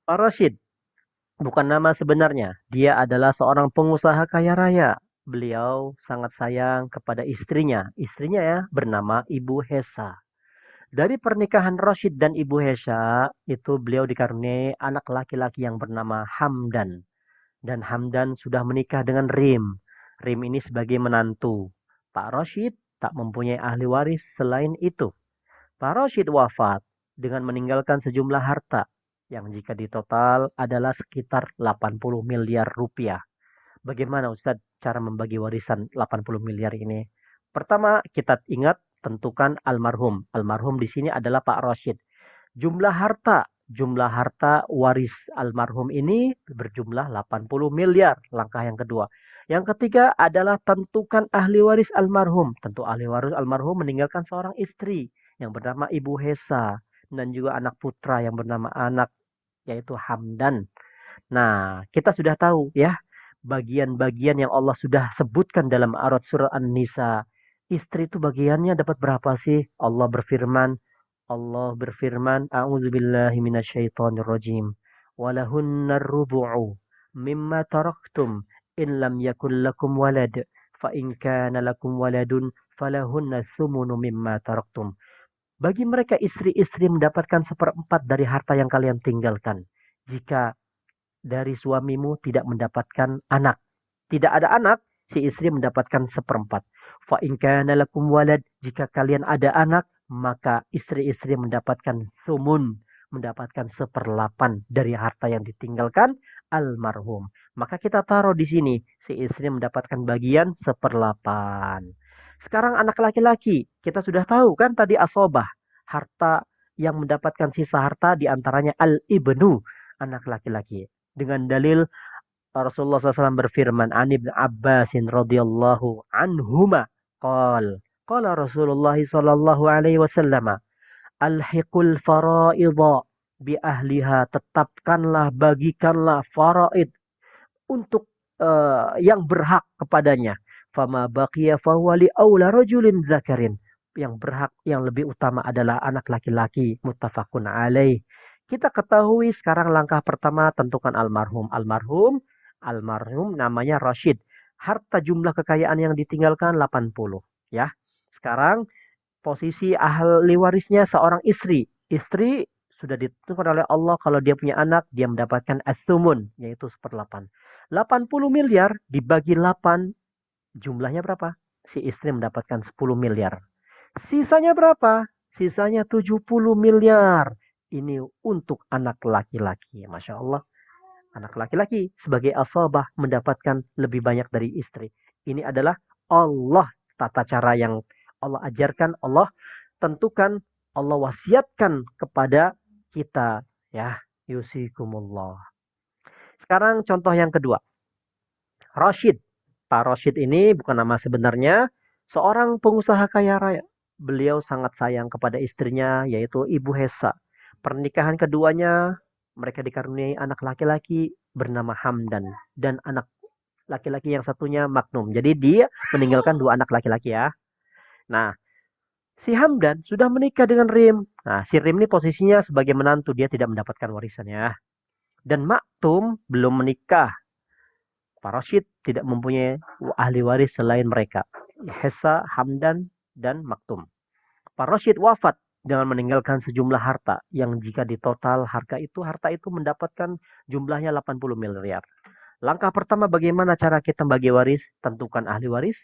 Pak Roshid bukan nama sebenarnya. Dia adalah seorang pengusaha kaya raya. Beliau sangat sayang kepada istrinya. Istrinya ya bernama Ibu Hesa. Dari pernikahan Roshid dan Ibu Hesa, itu beliau dikaruniai anak laki-laki yang bernama Hamdan. Dan Hamdan sudah menikah dengan Rim. Rim ini sebagai menantu. Pak Roshid tak mempunyai ahli waris selain itu. Pak Roshid wafat dengan meninggalkan sejumlah harta yang jika ditotal adalah sekitar 80 miliar rupiah. Bagaimana Ustadz cara membagi warisan 80 miliar ini? Pertama, kita ingat tentukan almarhum. Almarhum di sini adalah Pak Roshid. Jumlah harta waris almarhum ini berjumlah 80 miliar. Langkah yang kedua. Yang ketiga adalah tentukan ahli waris almarhum. Tentu ahli waris almarhum meninggalkan seorang istri yang bernama Ibu Hesa dan juga anak putra yang bernama anak yaitu Hamdan. Nah, kita sudah tahu ya bagian-bagian yang Allah sudah sebutkan dalam ayat surah An-Nisa. Istri itu bagiannya dapat berapa sih? Allah berfirman, A'udzubillahi minasyaitonirrajim. Walahunnar rubu'u mimma taraktum in lam yakul lakum walad. Fa in kana lakum waladun falahunna thumunu mimma taraktum. Bagi mereka istri-istri mendapatkan 1/4 dari harta yang kalian tinggalkan. Jika dari suamimu tidak mendapatkan anak. Tidak ada anak, si istri mendapatkan 1/4. Fa in kana lakum walad, jika kalian ada anak, maka istri-istri mendapatkan sumun, mendapatkan 1/8 dari harta yang ditinggalkan almarhum. Maka kita taruh di sini, si istri mendapatkan bagian 1/8. Sekarang anak laki-laki, kita sudah tahu kan tadi asobah, harta yang mendapatkan sisa harta diantaranya al-ibnu, anak laki-laki. Dengan dalil Rasulullah SAW berfirman, An Ibn Abbasin radhiyallahu anhuma, qala Rasulullah sallallahu alaihi wasallam, alhiqul faraidha bi ahliha, tetapkanlah, bagikanlah faraid untuk yang berhak kepadanya. Fama baqiya fahuwa li aula rajulin zakarin. Yang berhak, yang lebih utama adalah anak laki-laki. Muttafaqun alaih. Kita ketahui sekarang langkah pertama tentukan almarhum. Almarhum namanya Rashid. Harta jumlah kekayaan yang ditinggalkan 80. Ya. Sekarang posisi ahli warisnya seorang istri. Istri sudah ditentukan oleh Allah kalau dia punya anak, dia mendapatkan as-sumun, yaitu 1/8. 80 miliar dibagi 8, jumlahnya berapa? Si istri mendapatkan 10 miliar. Sisanya berapa? Sisanya 70 miliar. Ini untuk anak laki-laki. Masya Allah. anak laki-laki sebagai asabah mendapatkan lebih banyak dari istri. Ini adalah Allah tata cara yang Allah ajarkan, Allah tentukan, Allah wasiatkan kepada kita ya. Yusikumullah. Sekarang contoh yang kedua. Rashid. Pak Rashid ini bukan nama sebenarnya, seorang pengusaha kaya raya. Beliau sangat sayang kepada istrinya, yaitu Ibu Hesa. Pernikahan keduanya, mereka dikaruniai anak laki-laki bernama Hamdan. Dan anak laki-laki yang satunya Maknum. Jadi dia meninggalkan dua anak laki-laki ya. Nah, si Hamdan sudah menikah dengan Rim. Nah, si Rim ini posisinya sebagai menantu, dia tidak mendapatkan warisannya. Dan Maktum belum menikah. Pak Rashid tidak mempunyai ahli waris selain mereka. Hesa, Hamdan, dan Maktum. Pak Rashid wafat dengan meninggalkan sejumlah harta yang jika ditotal harta itu mendapatkan jumlahnya 80 miliar. Langkah pertama bagaimana cara kita bagi waris? Tentukan ahli waris.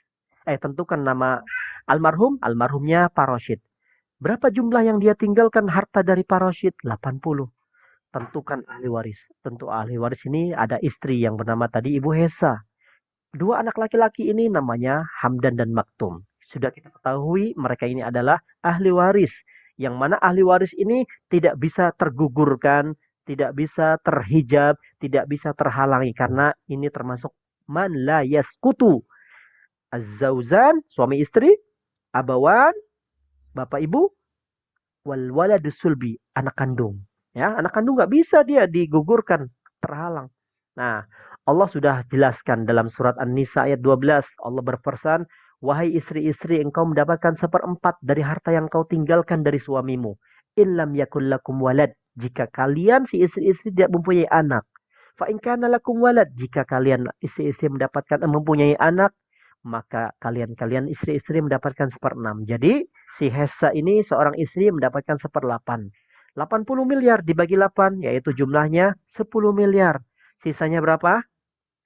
Tentukan nama almarhum, almarhumnya Pak Rashid. Berapa jumlah yang dia tinggalkan harta dari Pak Rashid? 80. Tentukan ahli waris. Tentu ahli waris ini ada istri yang bernama tadi Ibu Hesa. Dua anak laki-laki ini namanya Hamdan dan Maktum. Sudah kita ketahui mereka ini adalah ahli waris. Yang mana ahli waris ini tidak bisa tergugurkan, tidak bisa terhijab, tidak bisa terhalangi. Karena ini termasuk man la yaskutu. Az-zawzan, suami istri, abawan, bapak ibu, wal waladus sulbi, anak kandung. Ya, anak kandung nggak bisa dia digugurkan, terhalang. Nah, Allah sudah jelaskan dalam surat An-Nisa ayat 12. Allah berpesan, wahai istri-istri, engkau mendapatkan 1/4 dari harta yang kau tinggalkan dari suamimu. In lam yakul lakum walad. Jika kalian si istri-istri tidak mempunyai anak. Fa in kana lakum walad. Jika kalian istri-istri mempunyai anak, maka kalian istri-istri mendapatkan 1/6. Jadi, si Hesa ini seorang istri mendapatkan 1/8. 80 miliar dibagi 8, yaitu jumlahnya 10 miliar. Sisanya berapa?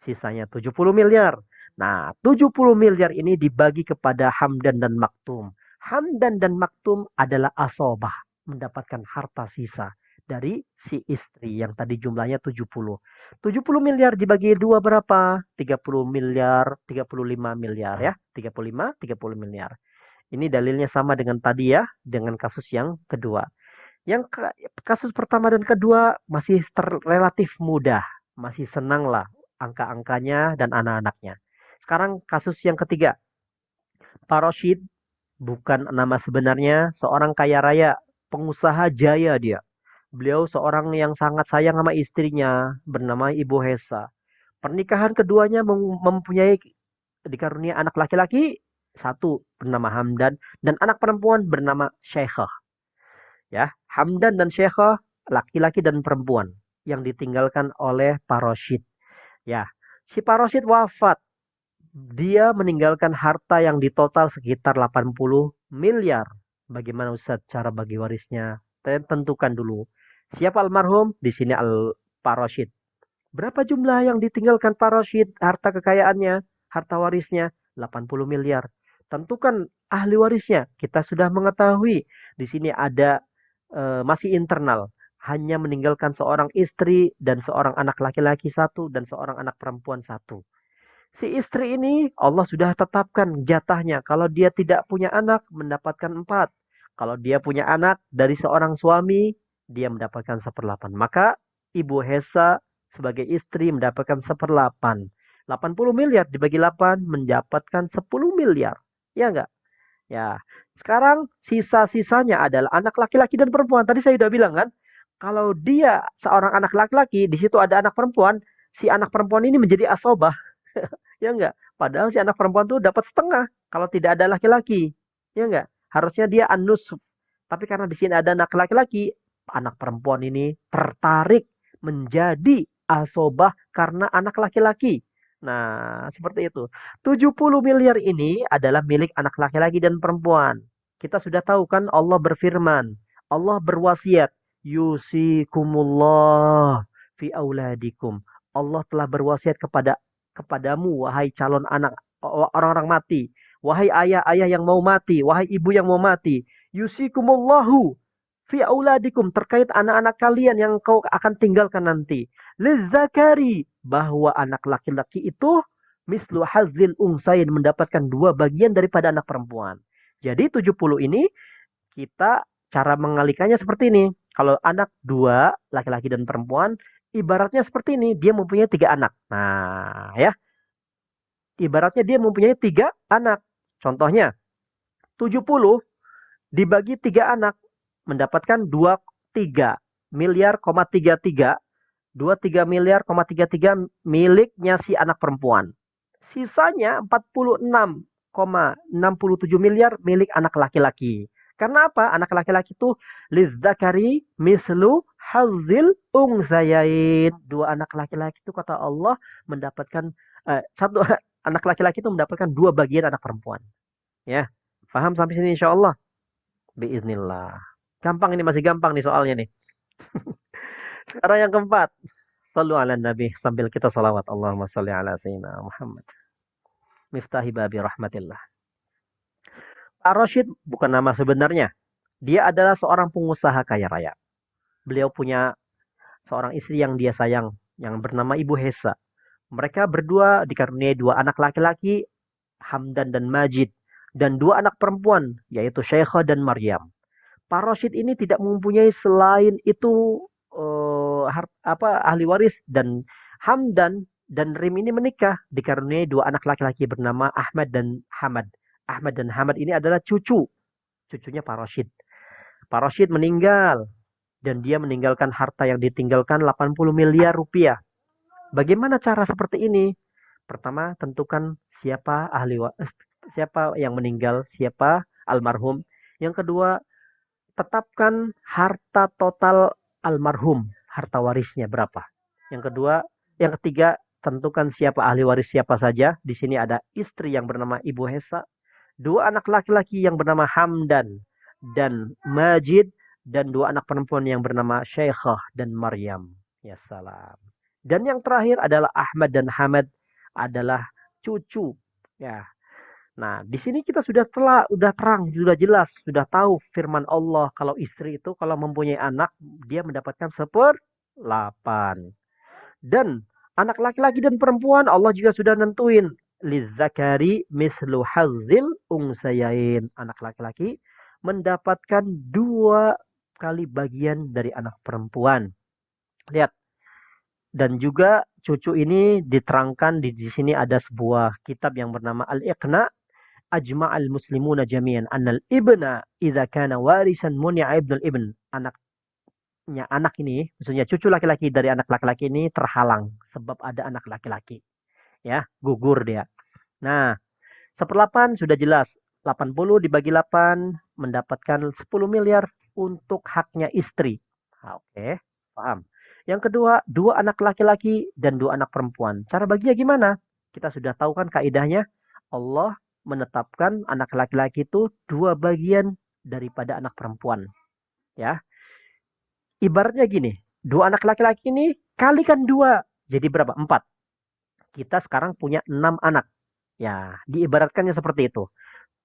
Sisanya 70 miliar. Nah, 70 miliar ini dibagi kepada Hamdan dan Maktum. Hamdan dan Maktum adalah asobah, mendapatkan harta sisa dari si istri yang tadi jumlahnya 70. 70 miliar dibagi 2 berapa? 30 miliar, 35 miliar ya. 35, 30 miliar. Ini dalilnya sama dengan tadi ya, dengan kasus yang kedua. Yang kasus pertama dan kedua masih relatif mudah. Masih senang lah angka-angkanya dan anak-anaknya. Sekarang kasus yang ketiga. Pak Rashid bukan nama sebenarnya, seorang kaya raya, pengusaha jaya dia. Beliau seorang yang sangat sayang sama istrinya bernama Ibu Hesa. Pernikahan keduanya mempunyai dikarunia anak laki-laki satu bernama Hamdan dan anak perempuan bernama Syekhah. Ya, Hamdan dan Syekhah laki-laki dan perempuan yang ditinggalkan oleh Pak Rashid. Ya, si Pak Rashid wafat. Dia meninggalkan harta yang ditotal sekitar 80 miliar. Bagaimana Ustaz cara bagi warisnya? Tentukan dulu. Siapa almarhum? Di sini Pak Rashid. Berapa jumlah yang ditinggalkan Pak Rashid? Harta kekayaannya, harta warisnya 80 miliar. Tentukan ahli warisnya. Kita sudah mengetahui di sini ada masih internal, hanya meninggalkan seorang istri dan seorang anak laki-laki satu dan seorang anak perempuan satu. Si istri ini Allah sudah tetapkan jatahnya. Kalau dia tidak punya anak mendapatkan 4. Kalau dia punya anak dari seorang suami dia mendapatkan 1/8. Maka Ibu Hesa sebagai istri mendapatkan 1/8. 80 miliar dibagi 8 mendapatkan 10 miliar. Ya enggak? Ya, sekarang sisa-sisanya adalah anak laki-laki dan perempuan. Tadi saya sudah bilang kan, kalau dia seorang anak laki-laki, di situ ada anak perempuan, si anak perempuan ini menjadi asobah. Ya enggak? Padahal si anak perempuan itu dapat setengah kalau tidak ada laki-laki. Ya enggak? Harusnya dia an-nusf. Tapi karena di sini ada anak laki-laki, anak perempuan ini tertarik menjadi asobah karena anak laki-laki. Nah, seperti itu. 70 miliar ini adalah milik anak laki-laki dan perempuan. Kita sudah tahu kan Allah berfirman. Allah berwasiat. Yusikumullah fi auladikum. Allah telah berwasiat kepadamu, wahai calon anak, orang-orang mati. Wahai ayah-ayah yang mau mati. Wahai ibu yang mau mati. Yusikumullahu fi auladikum. Terkait anak-anak kalian yang kau akan tinggalkan nanti. Lizzakari, bahwa anak laki-laki itu mislu hazil unsayin, mendapatkan dua bagian daripada anak perempuan. Jadi 70 ini kita cara mengalikannya seperti ini. Kalau anak dua, laki-laki dan perempuan, ibaratnya seperti ini. Dia mempunyai 3 anak. Nah, ya. Ibaratnya dia mempunyai 3 anak. Contohnya, 70 dibagi 3 anak. Mendapatkan 23 miliar, 23 miliar, miliknya si anak perempuan. Sisanya 46,67 miliar milik anak laki-laki. Karena apa? Anak laki-laki itu lizzakari mislu hazil ungsayain. 2 anak laki-laki itu kata Allah mendapatkan satu anak laki-laki itu mendapatkan 2 bagian anak perempuan. Ya, paham sampai sini insya Allah. Biiznillah. Gampang ini, masih gampang nih soalnya nih. Sekarang yang keempat. Sallu ala Nabi sambil kita salawat. Allahumma salli ala Sayyidina Muhammad. Miftahi babi rahmatillah. Ar-Rasyid bukan nama sebenarnya. Dia adalah seorang pengusaha kaya raya. Beliau punya seorang istri yang dia sayang, yang bernama Ibu Hesa. Mereka berdua dikaruniai 2 anak laki-laki, Hamdan dan Majid, dan 2 anak perempuan, yaitu Syekhah dan Maryam. Pak Rasyid ini tidak mempunyai selain itu ahli waris, dan Hamdan dan Rim ini menikah, dikaruniai 2 anak laki-laki bernama Ahmad dan Hamad. Ahmad dan Hamad ini adalah cucunya Pak Rasyid. Pak Rasyid meninggal dan dia meninggalkan harta yang ditinggalkan 80 miliar rupiah. Bagaimana cara seperti ini? Pertama, tentukan siapa yang meninggal, siapa almarhum. Yang kedua, tetapkan harta total almarhum, harta warisnya berapa. Yang ketiga, tentukan siapa ahli waris siapa saja. Di sini ada istri yang bernama Ibu Hesa, 2 anak laki-laki yang bernama Hamdan dan Majid, dan 2 anak perempuan yang bernama Syekhah dan Maryam. Ya salam. Dan yang terakhir adalah Ahmad dan Hamad, adalah cucu. Ya. Nah, di sini kita sudah terang, sudah jelas, sudah tahu firman Allah kalau istri itu kalau mempunyai anak dia mendapatkan 1/8. Dan anak laki-laki dan perempuan Allah juga sudah nentuin lizzakari mislu hazil ungsayain. Anak laki-laki mendapatkan 2 kali bagian dari anak perempuan. Lihat. Dan juga cucu ini diterangkan di sini ada sebuah kitab yang bernama Al-Iqna, ajma'al muslimuna jami'an annal ibna idza kana warisan muni'a ibnul ibn. Anak ini, maksudnya cucu laki-laki dari anak laki-laki ini terhalang sebab ada anak laki-laki. Ya, gugur dia. Nah, 1/8 sudah jelas. 80 dibagi 8 mendapatkan 10 miliar untuk haknya istri. Oke, paham. Yang kedua, 2 anak laki-laki dan 2 anak perempuan. Cara baginya gimana? Kita sudah tahu kan kaidahnya. Allah menetapkan anak laki-laki itu 2 bagian daripada anak perempuan. Ya. Ibaratnya gini, 2 anak laki-laki ini kalikan 2. Jadi berapa? 4. Kita sekarang punya 6 anak. Ya, diibaratkannya seperti itu.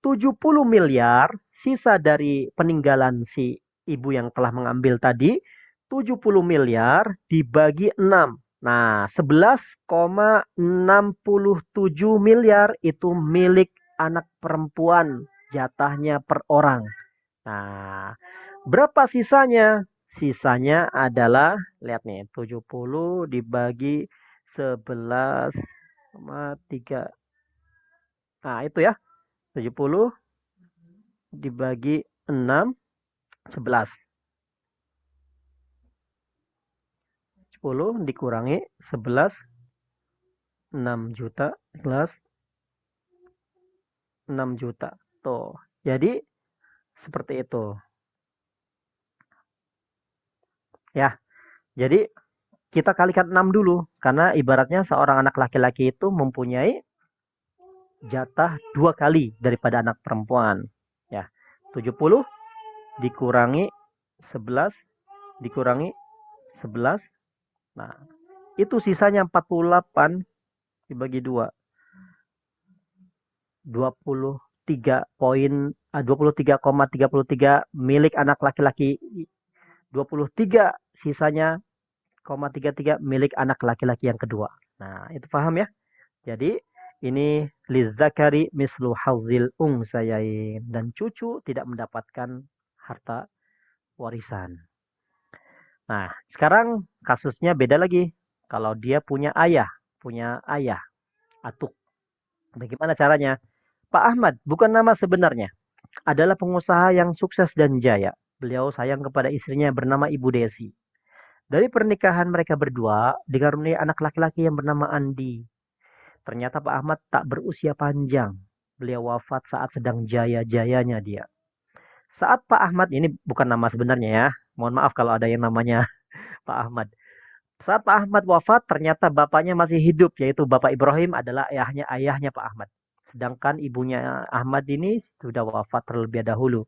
70 miliar sisa dari peninggalan si ibu yang telah mengambil tadi, 70 miliar dibagi 6. Nah, 11,67 miliar itu milik anak perempuan, jatahnya per orang. Nah, berapa sisanya? Sisanya adalah, lihat nih, 70 dibagi 11,3. Nah, itu ya. 70 dibagi 6, 11. 10 dikurangi 11, 6 juta plus 6 juta. Tuh. Jadi, seperti itu. Ya. Jadi, kita kalikan 6 dulu. Karena ibaratnya seorang anak laki-laki itu mempunyai jatah 2 kali daripada anak perempuan. Ya. 70 dikurangi 11 dikurangi 11. Nah, itu sisanya 48 dibagi 2. 23,33 milik anak laki-laki. 23 sisanya 4,33 milik anak laki-laki yang kedua. Nah, itu paham ya? Jadi ini lizzakari mislu hadzil unsayain, dan cucu tidak mendapatkan harta warisan. Nah, sekarang kasusnya beda lagi. Kalau dia punya ayah, atuk. Bagaimana caranya? Pak Ahmad, bukan nama sebenarnya, adalah pengusaha yang sukses dan jaya. Beliau sayang kepada istrinya bernama Ibu Desi. Dari pernikahan mereka berdua, dikaruniai anak laki-laki yang bernama Andi. Ternyata Pak Ahmad tak berusia panjang. Beliau wafat saat sedang jaya-jayanya dia. Saat Pak Ahmad, ini bukan nama sebenarnya ya. Mohon maaf kalau ada yang namanya Pak Ahmad. Saat Pak Ahmad wafat, ternyata bapaknya masih hidup, yaitu Bapak Ibrahim adalah ayahnya Pak Ahmad. Sedangkan ibunya Ahmad ini sudah wafat terlebih dahulu.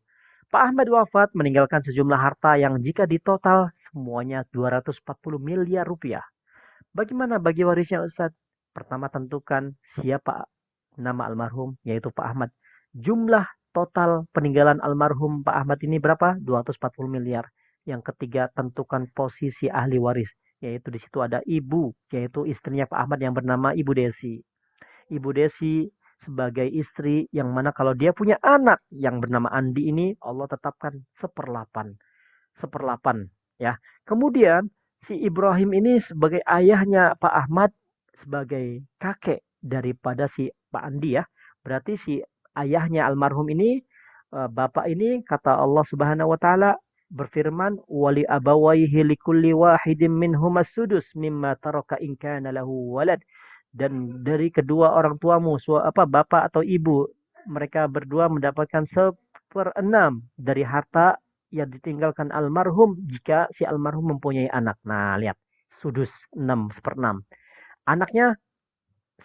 Pak Ahmad wafat meninggalkan sejumlah harta yang jika ditotal semuanya 240 miliar rupiah. Bagaimana bagi warisnya Ustaz? Pertama tentukan siapa nama almarhum, yaitu Pak Ahmad. Jumlah total peninggalan almarhum Pak Ahmad ini berapa? 240 miliar. Yang ketiga tentukan posisi ahli waris, yaitu di situ ada ibu, yaitu istrinya Pak Ahmad yang bernama Ibu Desi. Ibu Desi sebagai istri yang mana kalau dia punya anak yang bernama Andi ini Allah tetapkan seperlapan. Seperlapan ya. Kemudian si Ibrahim ini sebagai ayahnya Pak Ahmad sebagai kakek daripada si Pak Andi ya. Berarti si ayahnya almarhum ini bapak ini kata Allah Subhanahu wa taala berfirman wali abawaihi likulli wahidin minhum as-sudus mimma taraka in kana lahu walad, dan dari kedua orang tuamu bapak atau ibu mereka berdua mendapatkan 1/6 dari harta yang ditinggalkan almarhum jika si almarhum mempunyai anak. Nah, lihat. Sudus 6/6. Anaknya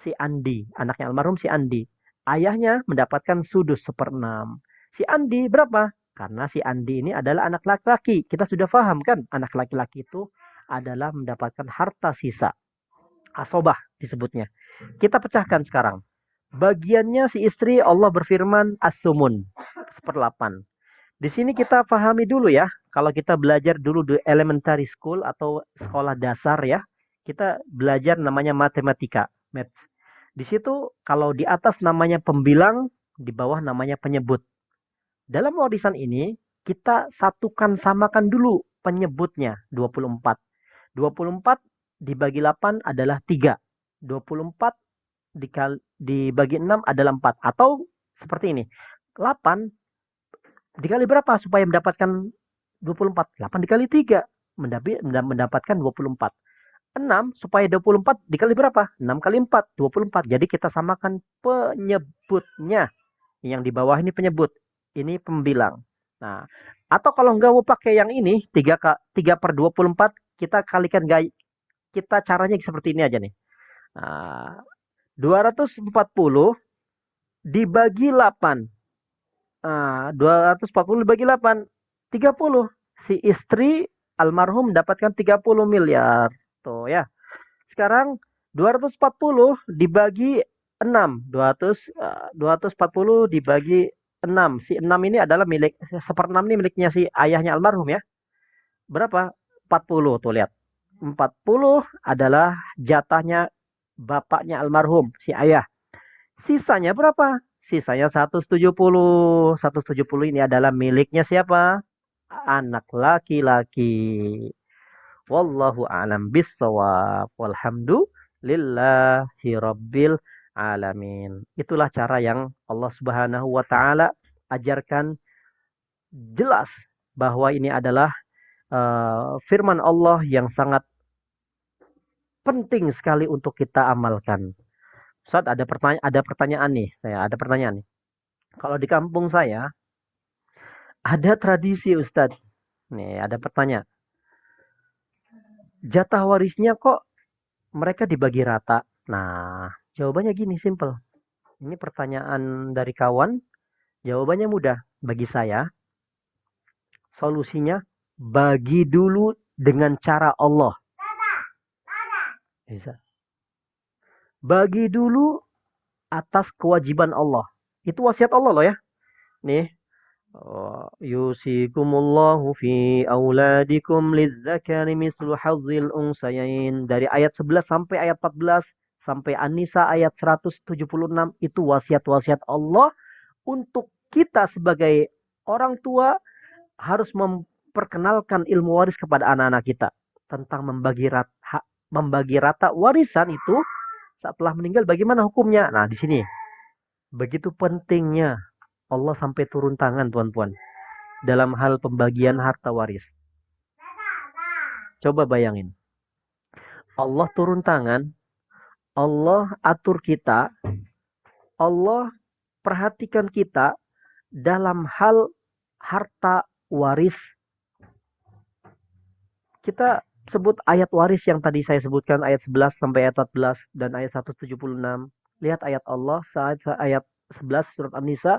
si Andi. Anaknya almarhum si Andi. Ayahnya mendapatkan sudus 1/6. Si Andi berapa? Karena si Andi ini adalah anak laki-laki. Kita sudah paham kan? Anak laki-laki itu adalah mendapatkan harta sisa. Asobah disebutnya. Kita pecahkan sekarang. Bagiannya si istri Allah berfirman as-sumun. 1/8. Di sini kita pahami dulu ya. Kalau kita belajar dulu di elementary school atau sekolah dasar ya. Kita belajar namanya matematika. Maths. Di situ kalau di atas namanya pembilang, di bawah namanya penyebut. Dalam warisan ini kita samakan dulu penyebutnya 24. 24 dibagi 8 adalah 3. 24 dibagi 6 adalah 4. Atau seperti ini. 8 dikali berapa supaya mendapatkan 24? 8 dikali 3 mendapatkan 24. 6 supaya 24 dikali berapa? 6 kali 4, 24. Jadi kita samakan penyebutnya. Yang di bawah ini penyebut. Ini pembilang. Nah, atau kalau nggak mau pakai yang ini, 3/24, kita kalikan kita caranya seperti ini aja nih. Nah, 240 dibagi 8. 240 dibagi 8, 30. Si istri almarhum mendapatkan 30 miliar. Tuh ya. Sekarang 240 dibagi 6. 240 dibagi 6. Si 6 ini adalah milik 1/6 ini miliknya si ayahnya almarhum ya. Berapa? 40. Tuh lihat. 40 adalah jatahnya bapaknya almarhum, si ayah. Sisanya berapa? Sisanya 170. 170 ini adalah miliknya siapa? Anak laki-laki. Wallahu a'lam bissawab. Walhamdulillahi rabbil alamin. Itulah cara yang Allah Subhanahu wa taala ajarkan jelas bahwa ini adalah firman Allah yang sangat penting sekali untuk kita amalkan. Ustaz, ada pertanyaan nih. Ada pertanyaan nih. Kalau di kampung saya ada tradisi Ustaz. Nih, ada pertanyaan. Jatah warisnya kok mereka dibagi rata? Nah, jawabannya gini, simple. Ini pertanyaan dari kawan. Jawabannya mudah bagi saya. Solusinya bagi dulu dengan cara Allah. Bisa. Bagi dulu atas kewajiban Allah. Itu wasiat Allah loh ya. Nih, Yusikumullahu fi auladikum lizzakari mislu hazzil unsayain. Dari ayat 11 sampai ayat 14 sampai An-Nisa ayat 176 itu wasiat-wasiat Allah untuk kita sebagai orang tua harus memperkenalkan ilmu waris kepada anak-anak kita tentang membagi rata warisan itu setelah meninggal bagaimana hukumnya. Nah, di sini begitu pentingnya Allah sampai turun tangan, tuan-tuan, dalam hal pembagian harta waris. Coba bayangin. Allah turun tangan, Allah atur kita, Allah perhatikan kita dalam hal harta waris. Kita sebut ayat waris yang tadi saya sebutkan, ayat 11 sampai ayat 14 dan ayat 176. Lihat ayat Allah saat ayat 11 surat An-Nisa,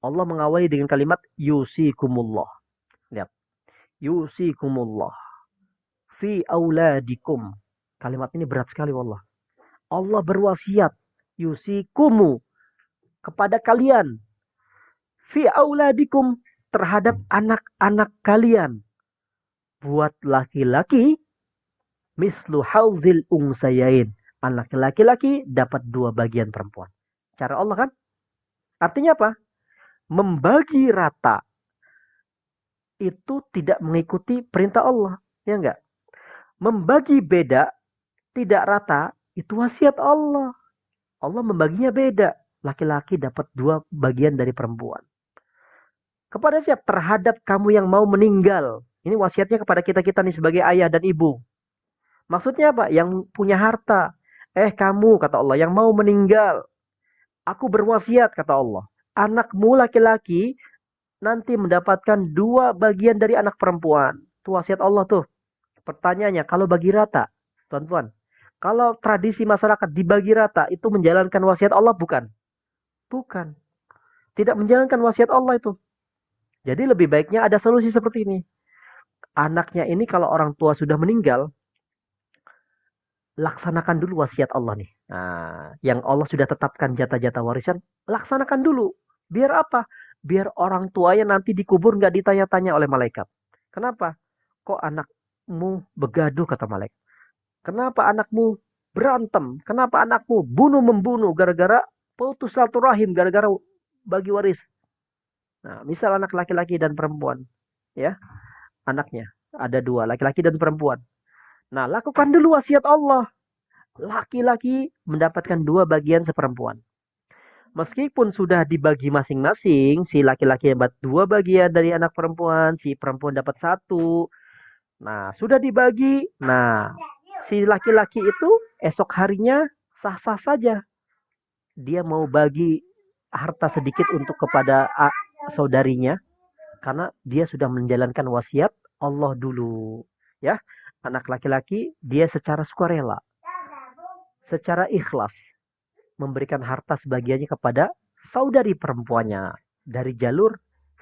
Allah mengawali dengan kalimat yusikumullah. Lihat. Yusikumullah fi auladikum. Kalimat ini berat sekali wallah. Allah berwasiat yusikumu kepada kalian fi auladikum terhadap anak-anak kalian. Buat laki-laki mislu hauzil unsayain. Anak laki-laki dapat 2 bagian perempuan. Cara Allah kan? Artinya apa? Membagi rata itu tidak mengikuti perintah Allah, ya enggak? Membagi beda, tidak rata, itu wasiat Allah. Allah membaginya beda. Laki-laki dapat 2 bagian dari perempuan. Kepada siapa? Terhadap kamu yang mau meninggal. Ini wasiatnya kepada kita-kita nih sebagai ayah dan ibu. Maksudnya apa? Yang punya harta. Kamu, kata Allah, yang mau meninggal. Aku berwasiat, kata Allah. Anakmu laki-laki nanti mendapatkan 2 bagian dari anak perempuan. Itu wasiat Allah tuh. Pertanyaannya, kalau bagi rata, tuan-tuan, kalau tradisi masyarakat dibagi rata, itu menjalankan wasiat Allah bukan? Bukan. Tidak menjalankan wasiat Allah itu. Jadi lebih baiknya ada solusi seperti ini. Anaknya ini kalau orang tua sudah meninggal, laksanakan dulu wasiat Allah nih. Nah, yang Allah sudah tetapkan jatah-jatah warisan, laksanakan dulu. Biar apa? Biar orang tuanya nanti dikubur nggak ditanya-tanya oleh malaikat. Kenapa? Kok anakmu begaduh, kata malaikat. Kenapa anakmu berantem? Kenapa anakmu bunuh-membunuh gara-gara putus silaturahim, gara-gara bagi waris? Nah, misal anak laki-laki dan perempuan, ya, anaknya ada 2, laki-laki dan perempuan. Nah, lakukan dulu wasiat Allah. Laki-laki mendapatkan 2 bagian seperempuan. Meskipun sudah dibagi masing-masing, si laki-laki dapat 2 bagian dari anak perempuan, si perempuan dapat 1. Nah, sudah dibagi. Nah, si laki-laki itu esok harinya sah-sah saja. Dia mau bagi harta sedikit untuk kepada saudarinya, karena dia sudah menjalankan wasiat Allah dulu. Ya, anak laki-laki dia secara sukarela, secara ikhlas memberikan harta sebagiannya kepada saudari perempuannya dari jalur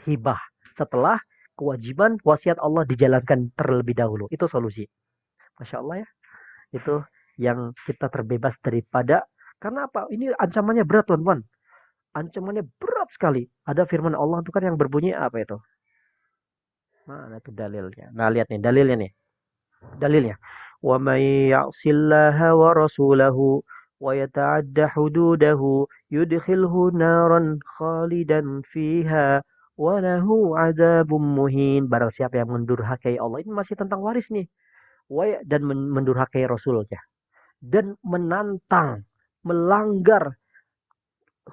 hibah setelah kewajiban wasiat Allah dijalankan terlebih dahulu. Itu solusi. Masya Allah ya. Itu yang kita terbebas daripada, karena apa? Ini ancamannya berat, teman-teman. Ancamannya berat sekali. Ada firman Allah itu kan yang berbunyi apa itu? Mana itu dalilnya? Nah, lihat nih dalilnya nih. Dalilnya. Wa may ya'sillaha wa rasulahu wa yata'adda hududahu yudkhilhu naran khalidan fiha wa lahu 'adzabun muhin. Barang siapa yang mendurhakai Allah. Ini masih tentang waris nih. Dan mendurhakai Rasulnya. Dan menantang, melanggar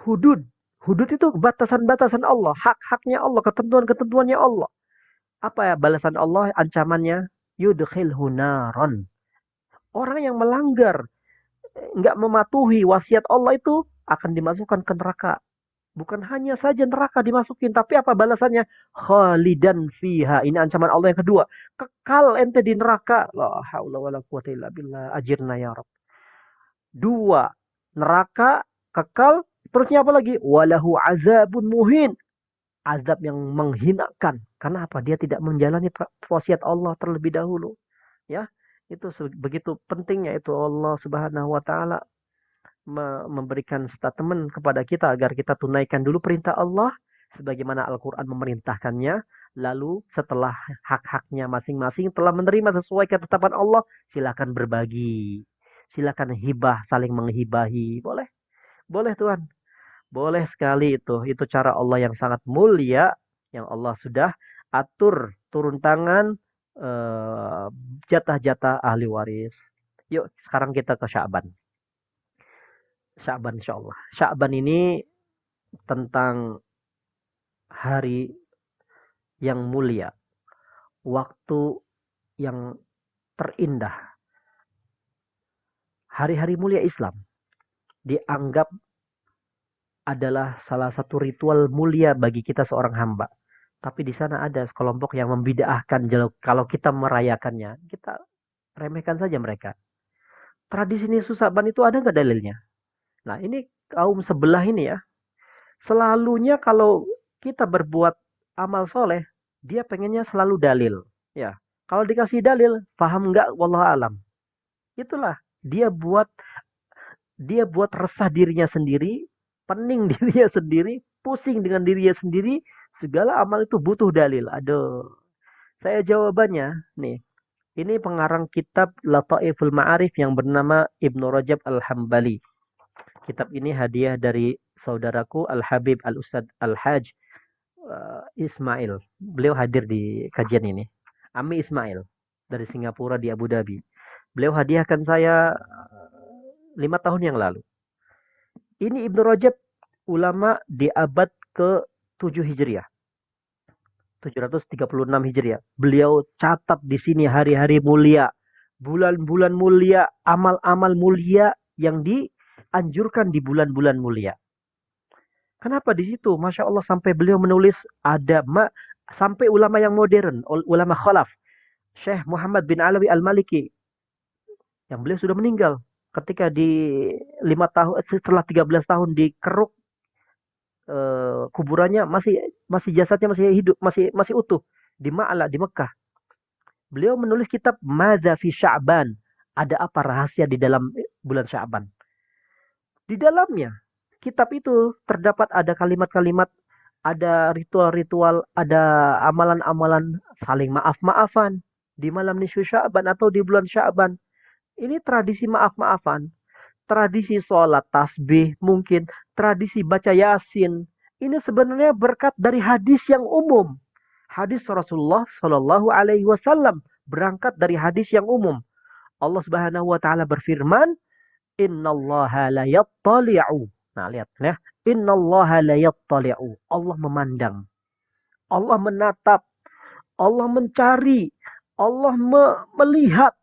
hudud. Hudud itu batasan-batasan Allah, hak-haknya Allah, ketentuan-ketentuannya Allah. Apa ya balasan Allah, ancamannya? Yudkhilhu naron. Orang yang melanggar, nggak mematuhi wasiat Allah itu akan dimasukkan ke neraka. Bukan hanya saja neraka dimasukin, tapi apa balasannya? Khalidan fiha. Ini ancaman Allah yang kedua. Kekal ente di neraka. La haula wala quwata illa billah. Ajirna ya Rabb. 2. Neraka, kekal. Terusnya apa lagi? Walahu azabun muhin. Azab yang menghinakan. Karena apa? Dia tidak menjalani wasiat Allah terlebih dahulu. Ya, itu begitu pentingnya itu Allah Subhanahu wa taala memberikan statement kepada kita agar kita tunaikan dulu perintah Allah, sebagaimana Al-Quran memerintahkannya. Lalu setelah hak-haknya masing-masing telah menerima sesuai ketetapan Allah, silakan berbagi. Silakan hibah, saling menghibahi. Boleh? Boleh Tuhan. Boleh sekali itu. Itu cara Allah yang sangat mulia. Yang Allah sudah atur turun tangan eh, jatah-jatah ahli waris. Yuk sekarang kita ke Sya'ban. Sya'ban insya Allah. Sya'ban ini tentang hari yang mulia. Waktu yang terindah. Hari-hari mulia Islam dianggap adalah salah satu ritual mulia bagi kita seorang hamba. Tapi di sana ada kelompok yang membid'ahkan kalau kita merayakannya. Kita remehkan saja mereka. Tradisi Nisfu Sya'ban itu ada nggak dalilnya? Nah ini kaum sebelah ini ya. Selalunya kalau kita berbuat amal soleh, dia pengennya selalu dalil. Ya, kalau dikasih dalil, paham nggak? Wallahu alam. Itulah dia buat resah dirinya sendiri, pening dirinya sendiri, pusing dengan dirinya sendiri. Segala amal itu butuh dalil. Aduh, saya jawabannya nih. Ini pengarang kitab Lataiful Ma'arif yang bernama Ibnu Rajab Al-Hambali. Kitab ini hadiah dari saudaraku Al-Habib Al-Ustadz Al-Haj Ismail. Beliau hadir di kajian ini. Ami Ismail dari Singapura di Abu Dhabi. Beliau hadiahkan saya 5 tahun yang lalu. Ini Ibnu Rajab ulama di abad ke-7 Hijriah. 736 Hijriah. Beliau catat di sini hari-hari mulia, bulan-bulan mulia, amal-amal mulia yang dianjurkan di bulan-bulan mulia. Kenapa di situ? Masya Allah sampai beliau menulis sampai ulama yang modern, ulama khalaf. Syekh Muhammad bin Alawi Al-Maliki yang beliau sudah meninggal ketika setelah 13 tahun dikeruk kuburannya masih jasadnya masih hidup, masih utuh di Ma'la di Mekah. Beliau menulis kitab Madza fi Sya'ban. Ada apa rahasia di dalam bulan Sya'ban? Di dalamnya kitab itu terdapat ada kalimat-kalimat, ada ritual-ritual, ada amalan-amalan saling maaf-maafan di malam nisfu Sya'ban atau di bulan Sya'ban. Ini tradisi maaf-maafan, tradisi sholat tasbih, mungkin tradisi baca Yasin. Ini sebenarnya berkat dari hadis yang umum. Hadis Rasulullah Shallallahu Alaihi Wasallam berangkat dari hadis yang umum. Allah Subhanahu Wa Taala berfirman, Innallaha la yattali'u. Nah lihat ya, Innallaha la yattali'u. Allah memandang, Allah menatap, Allah mencari, Allah melihat,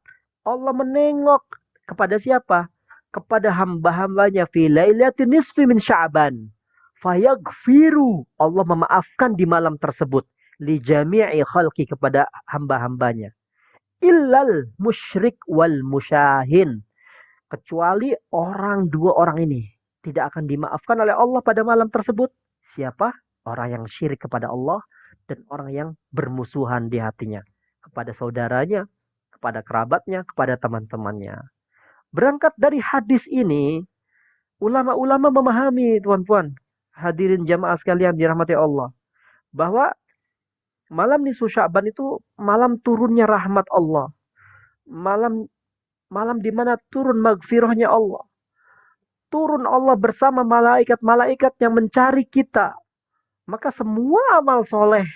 Allah menengok kepada siapa? Kepada hamba-hambanya fi lailatin nisfi min Sya'ban. Fayaghfiru. Allah memaafkan di malam tersebut. Li jami'i khalqi kepada hamba-hambanya. Illal musyrik wal musyahin. Kecuali dua orang ini. Tidak akan dimaafkan oleh Allah pada malam tersebut. Siapa? Orang yang syirik kepada Allah. Dan orang yang bermusuhan di hatinya. Kepada saudaranya. Kepada kerabatnya. Kepada teman-temannya. Berangkat dari hadis ini, ulama-ulama memahami, tuan-tuan, hadirin jamaah sekalian dirahmati Allah, bahwa malam nisfu Sya'ban itu malam turunnya rahmat Allah. Malam di mana turun maghfirahnya Allah. Turun Allah bersama malaikat-malaikat yang mencari kita. Maka semua amal soleh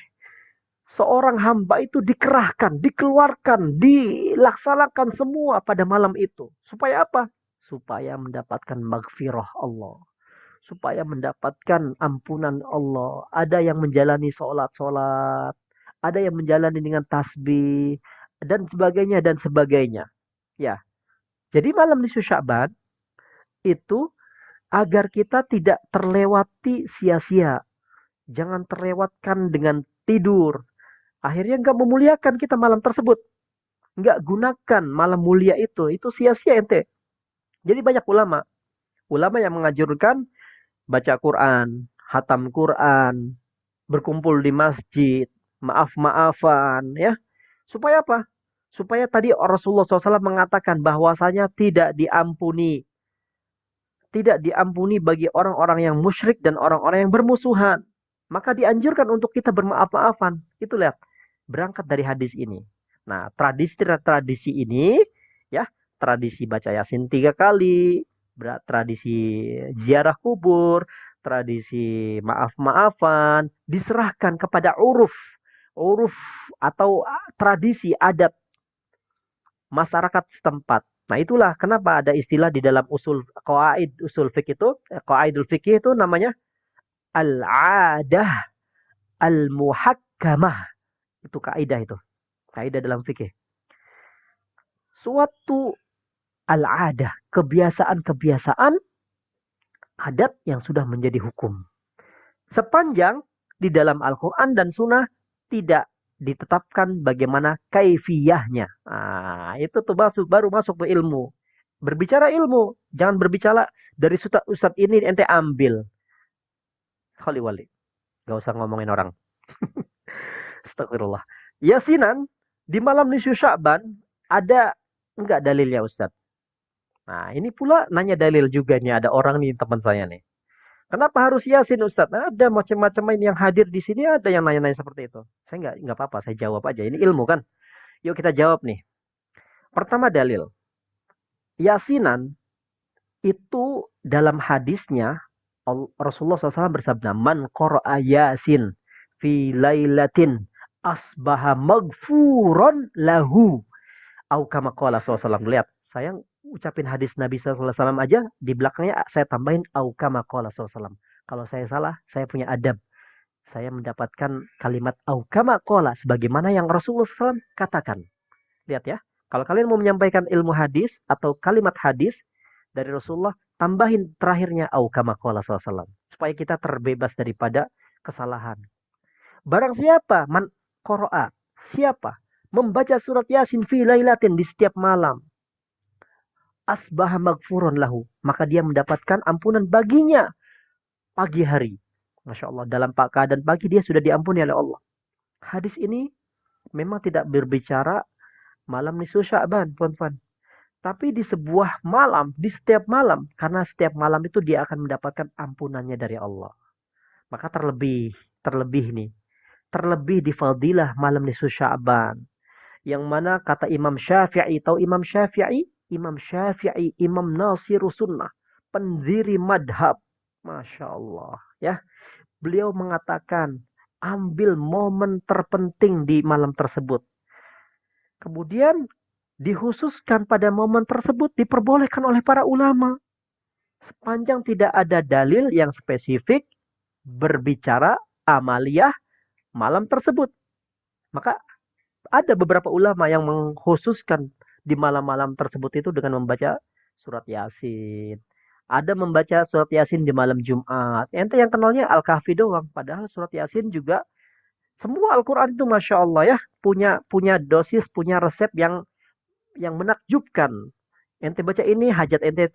seorang hamba itu dikerahkan, dikeluarkan, dilaksanakan semua pada malam itu. Supaya apa? Supaya mendapatkan maghfirah Allah. Supaya mendapatkan ampunan Allah. Ada yang menjalani sholat-sholat. Ada yang menjalani dengan tasbih. Dan sebagainya, dan sebagainya. Ya. Jadi malam nisfu Sya'ban itu agar kita tidak terlewati sia-sia. Jangan terlewatkan dengan tidur. Akhirnya nggak memuliakan kita malam tersebut. Nggak gunakan malam mulia itu. Itu sia-sia ente. Jadi banyak ulama. Ulama yang menganjurkan baca Quran, hatam Quran, berkumpul di masjid, maaf-maafan. Ya. Supaya apa? Supaya tadi Rasulullah SAW mengatakan bahwasanya tidak diampuni. Tidak diampuni bagi orang-orang yang musyrik dan orang-orang yang bermusuhan. maka dianjurkan untuk kita bermaaf-maafan. Itu lihat, berangkat dari hadis ini. Nah, tradisi ini, ya, tradisi baca Yasin 3 kali, tradisi ziarah kubur, tradisi maaf-maafan, diserahkan kepada uruf atau tradisi adat masyarakat setempat. Nah, itulah kenapa ada istilah di dalam usul fikih itu, qawaidul fikih itu namanya al-adah al-muhakkamah. Itu kaidah itu. Kaidah dalam fikih. Suatu al-adah, kebiasaan-kebiasaan adat yang sudah menjadi hukum. Sepanjang di dalam Al-Quran dan Sunnah tidak ditetapkan bagaimana kaifiyahnya. Nah, itu tuh baru masuk ke ilmu. Berbicara ilmu, jangan berbicara dari ustad ini ente ambil. Khali wali. Gak usah ngomongin orang. Astagfirullah. Yasinan di malam nisfu Sya'ban ada enggak dalilnya Ustaz? Nah, ini pula nanya dalil juga nih, ada orang nih teman saya nih. Kenapa harus Yasin Ustaz? Nah, ada macam-macam ini yang hadir di sini, ada yang nanya-nanya seperti itu. Saya enggak apa-apa, saya jawab aja. Ini ilmu kan. Yuk kita jawab nih. Pertama dalil. Yasinan itu dalam hadisnya Rasulullah SAW bersabda, "Man qara'a Yasin fi lailatin asbaha maghfuron lahu." Au kama qala SAW. Lihat, saya ucapin hadis Nabi SAW aja, di belakangnya saya tambahin au kama qala SAW. Kalau saya salah, saya punya adab. Saya mendapatkan kalimat au kama qala sebagaimana yang Rasulullah SAW katakan. Lihat ya, kalau kalian mau menyampaikan ilmu hadis atau kalimat hadis dari Rasulullah, tambahin terakhirnya au kama qala SAW. Supaya kita terbebas daripada kesalahan. Barang siapa man qara'a, siapa membaca surat Yasin fi lailatin di setiap malam, asbaha maghfuron lahu, maka dia mendapatkan ampunan baginya pagi hari. Masya Allah, dalam keadaan pagi dia sudah diampuni oleh Allah. Hadis ini memang tidak berbicara malam nisfu Sya'ban, puan-puan. Tapi di sebuah malam, di setiap malam, karena setiap malam itu dia akan mendapatkan ampunannya dari Allah. Maka terlebih di fadilah malam nisfu Sya'ban. Yang mana kata Imam Syafi'i, tahu Imam Syafi'i? Imam Syafi'i, Imam Nasirus Sunnah, pendiri madhab. Masya Allah. Ya, beliau mengatakan, ambil momen terpenting di malam tersebut. Kemudian dikhususkan pada momen tersebut diperbolehkan oleh para ulama. Sepanjang tidak ada dalil yang spesifik berbicara amaliyah malam tersebut. Maka ada beberapa ulama yang mengkhususkan di malam-malam tersebut itu dengan membaca surat Yasin. Ada membaca surat Yasin di malam Jumat. Ente yang kenalnya Al-Kahfi doang. Padahal surat Yasin juga semua Al-Quran itu Masya Allah ya. Punya dosis, punya resep yang menakjubkan. Ente baca ini hajat ente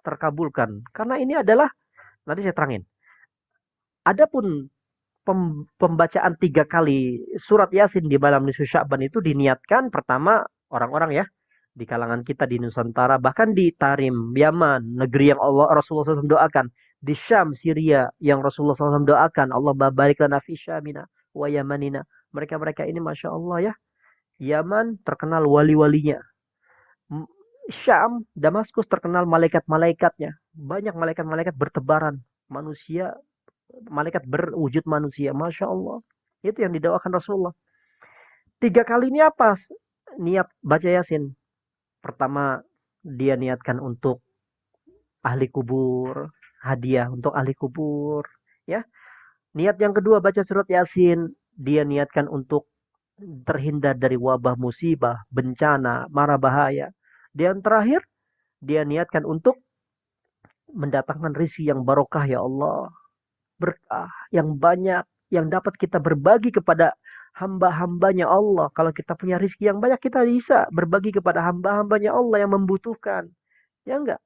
terkabulkan. Karena ini adalah, nanti saya terangin. Adapun pembacaan 3 kali surat Yasin di malam nisfu Sya'ban itu diniatkan pertama orang-orang ya di kalangan kita di Nusantara, bahkan di Tarim, Yaman, negeri yang Rasulullah SAW doakan, di Syam, Syria yang Rasulullah SAW doakan, Allah barik lana fi Syamina wa Yamanina. Mereka-mereka ini Masya Allah ya, Yaman terkenal wali-walinya, Syam, Damaskus terkenal malaikat-malaikatnya, banyak malaikat-malaikat bertebaran, malaikat berwujud manusia. Masya Allah. Itu yang didoakan Rasulullah. 3 kali ini apa? Niat baca Yasin. Pertama, dia niatkan untuk ahli kubur. Hadiah untuk ahli kubur. Ya. Niat yang kedua baca surat Yasin. Dia niatkan untuk terhindar dari wabah musibah, bencana, mara bahaya. Dan terakhir, dia niatkan untuk mendatangkan rezeki yang barokah ya Allah. Berkah yang banyak yang dapat kita berbagi kepada hamba-hambanya Allah. Kalau kita punya rezeki yang banyak, kita bisa berbagi kepada hamba-hambanya Allah yang membutuhkan. Ya enggak?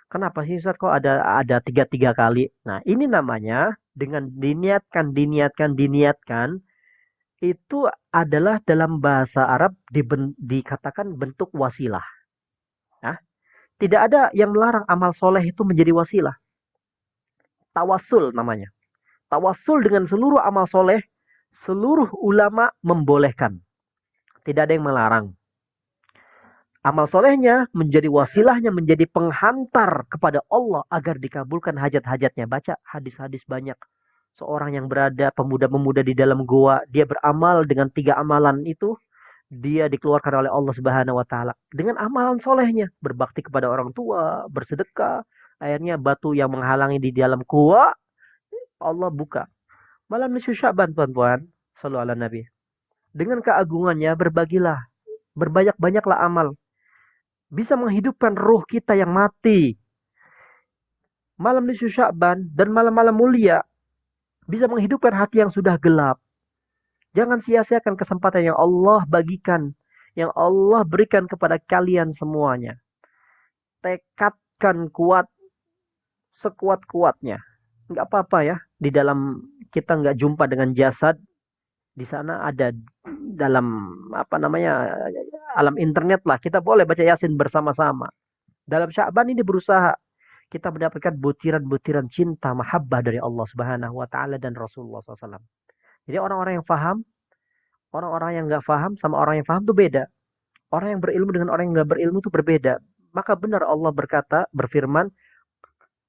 Kenapa sih Ustaz kok ada 3 kali? Nah, ini namanya dengan diniatkan itu adalah dalam bahasa Arab dikatakan bentuk wasilah. Nah, tidak ada yang melarang amal soleh itu menjadi wasilah. Tawasul namanya. Tawassul dengan seluruh amal soleh, seluruh ulama membolehkan. Tidak ada yang melarang. Amal solehnya menjadi wasilahnya, menjadi penghantar kepada Allah agar dikabulkan hajat-hajatnya. Baca hadis-hadis banyak. Seorang yang berada, pemuda-pemuda di dalam goa, dia beramal dengan 3 amalan itu, dia dikeluarkan oleh Allah Subhanahu wa taala dengan amalan solehnya, berbakti kepada orang tua, bersedekah. Akhirnya batu yang menghalangi di dalam goa, Allah buka. Malam nisfu Sya'ban, tuan-tuan, sallu ala Nabi. Dengan keagungannya berbagilah, berbanyak-banyaklah amal. Bisa menghidupkan ruh kita yang mati. Malam nisfu Sya'ban dan malam-malam mulia bisa menghidupkan hati yang sudah gelap. Jangan sia-siakan kesempatan yang Allah bagikan, yang Allah berikan kepada kalian semuanya. Tekadkan kuat sekuat-kuatnya. Nggak apa-apa ya, di dalam kita nggak jumpa dengan jasad, di sana ada dalam alam internet lah, kita boleh baca Yasin bersama-sama. Dalam Sya'ban ini berusaha kita mendapatkan butiran-butiran cinta mahabbah dari Allah Subhanahu wa taala dan Rasulullah SAW. Jadi orang-orang yang faham, orang-orang yang nggak faham sama orang yang faham itu beda. Orang yang berilmu dengan orang yang nggak berilmu itu berbeda. Maka benar Allah berfirman,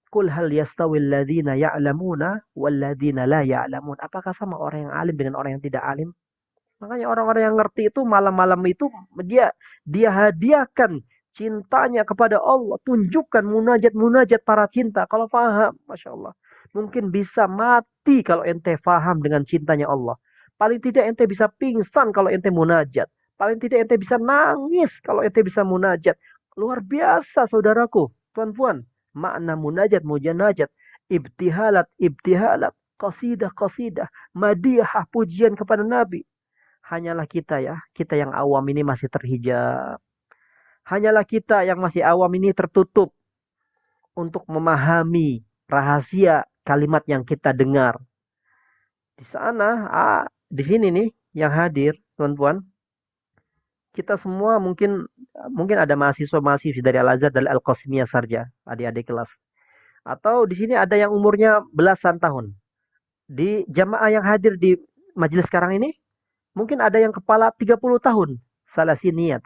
Qul hal yastawil ladzina ya'lamuna wal ladzina la ya'lamun. Apakah sama orang yang alim dengan orang yang tidak alim? Makanya orang-orang yang ngerti itu malam-malam itu dia hadiahkan cintanya kepada Allah. Tunjukkan munajat-munajat para cinta. Kalau faham, Masya Allah. Mungkin bisa mati kalau ente faham dengan cintanya Allah. Paling tidak ente bisa pingsan kalau ente munajat. Paling tidak ente bisa nangis kalau ente bisa munajat. Luar biasa saudaraku, tuan-puan. Makna munajat, mujanajat, ibtihalat, qasidah, madihah, pujian kepada Nabi. Hanyalah kita ya, kita yang awam ini masih terhijab. Hanyalah kita yang masih awam ini tertutup untuk memahami rahasia kalimat yang kita dengar. Di sana, di sini nih yang hadir, tuan-puan, kita semua mungkin ada mahasiswa-mahasiswi dari Al-Azhar dan Al-Qasimiyah Sarja, adik-adik kelas. Atau di sini ada yang umurnya belasan tahun. Di jamaah yang hadir di majelis sekarang ini, mungkin ada yang kepala 30 tahun, salasiniyat.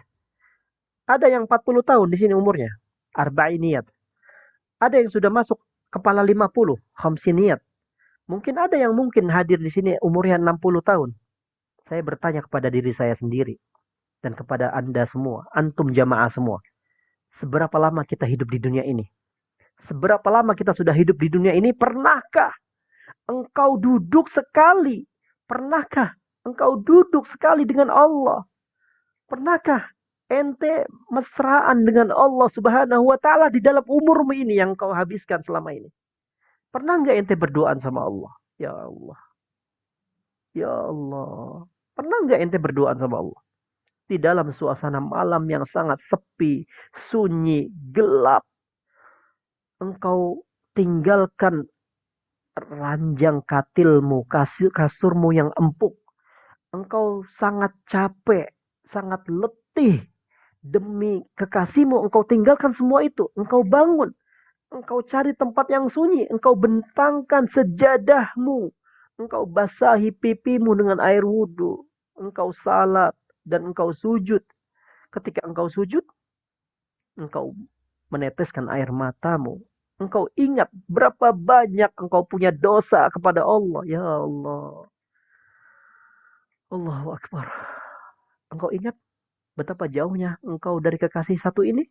Ada yang 40 tahun di sini umurnya, arba'iniyat. Ada yang sudah masuk kepala 50, khamsiniyat. Mungkin ada yang hadir di sini umurnya 60 tahun. Saya bertanya kepada diri saya sendiri. Dan kepada Anda semua, antum jamaah semua. Seberapa lama kita hidup di dunia ini? Seberapa lama kita sudah hidup di dunia ini? Pernahkah engkau duduk sekali? Pernahkah engkau duduk sekali dengan Allah? Pernahkah ente mesraan dengan Allah Subhanahu wa taala di dalam umurmu ini yang kau habiskan selama ini? Pernah enggak ente berdoaan sama Allah? Ya Allah. Ya Allah. Pernah enggak ente berdoaan sama Allah? Di dalam suasana malam yang sangat sepi, sunyi, gelap. Engkau tinggalkan ranjang katilmu, kasurmu yang empuk. Engkau sangat capek, sangat letih. Demi kekasihmu, engkau tinggalkan semua itu. Engkau bangun. Engkau cari tempat yang sunyi. Engkau bentangkan sejadahmu. Engkau basahi pipimu dengan air wudhu. Engkau salat. Dan engkau sujud. Ketika engkau sujud, engkau meneteskan air matamu. Engkau ingat berapa banyak engkau punya dosa kepada Allah. Ya Allah. Allahu Akbar. Engkau ingat betapa jauhnya engkau dari kekasih satu ini?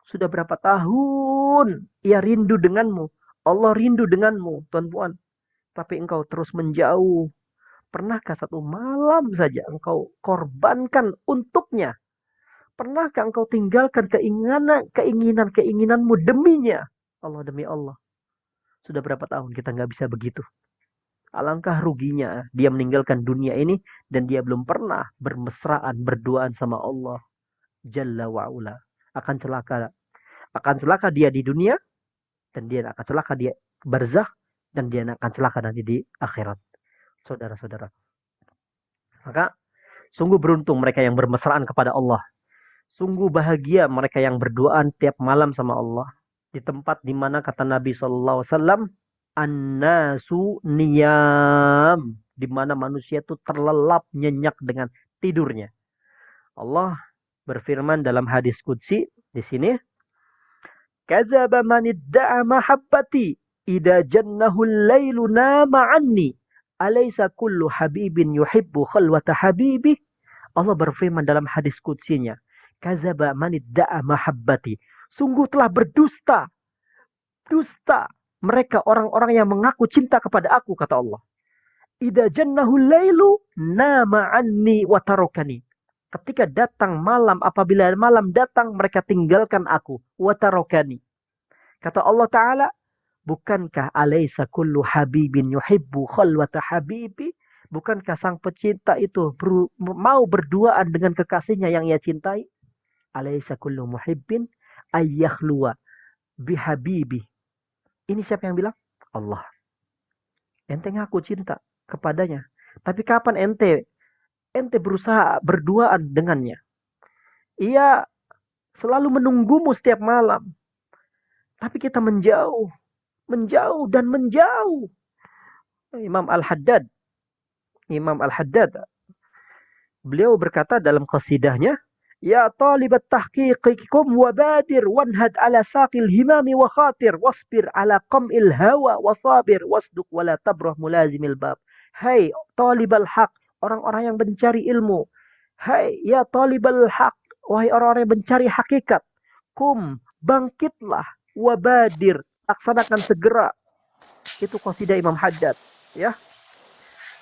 Sudah berapa tahun ia rindu denganmu. Allah rindu denganmu, tuan-puan. Tapi engkau terus menjauh. Pernahkah satu malam saja engkau korbankan untuknya? Pernahkah engkau tinggalkan keinginanmu deminya? Allah demi Allah. Sudah berapa tahun kita nggak bisa begitu? Alangkah ruginya dia meninggalkan dunia ini dan dia belum pernah bermesraan, berduaan sama Allah Jalla wa'ula. Akan celaka dia di dunia dan dia akan celaka dia barzakh dan dia akan celaka nanti di akhirat. Saudara-saudara. Maka sungguh beruntung mereka yang bermesraan kepada Allah. Sungguh bahagia mereka yang berdoa tiap malam sama Allah. Di tempat di mana kata Nabi SAW, An-nasu niyam. Di mana manusia itu terlelap nyenyak dengan tidurnya. Allah berfirman dalam hadis qudsi di sini, kadzaba man idda'a mahabbati idza jannahu al-lailu nama anni alaysa kullu habibin yuhibbu khalwata habibi. Allah berfirman dalam hadis qudsinya, kadzaba man idda'a mahabbati, sungguh telah berdusta mereka orang-orang yang mengaku cinta kepada aku, kata Allah. Idza jannahu al-lailu nama anni wa tarakani. Ketika datang malam, apabila malam datang, mereka tinggalkan aku. Watarokani. Kata Allah Ta'ala, bukankah alaysa kullu habibin yuhibbu khalwata habibi? Bukankah sang pecinta itu mau berduaan dengan kekasihnya yang ia cintai? Alaysa kullu muhibbin ayyakhluwa bihabibi. Ini siapa yang bilang? Allah. Ente ngaku cinta kepadanya. Tapi kapan ente berusaha berduaan dengannya? Ia selalu menunggumu setiap malam. Tapi kita menjauh dan menjauh. Imam Al-Haddad, beliau berkata dalam qasidahnya, ya talibat tahqiqikum wabadir wanhad ala saqil himami wa khatir wasbir ala qam'il hawa wasabir wasduk wala tabrah mulazimil bab. Hai talibal haq, orang-orang yang mencari ilmu. Hai ya talibal haq, wahai orang-orang yang mencari hakikat. Kum, bangkitlah, wabadir, laksanakan segera. Itu qasidah Imam Haddad, ya.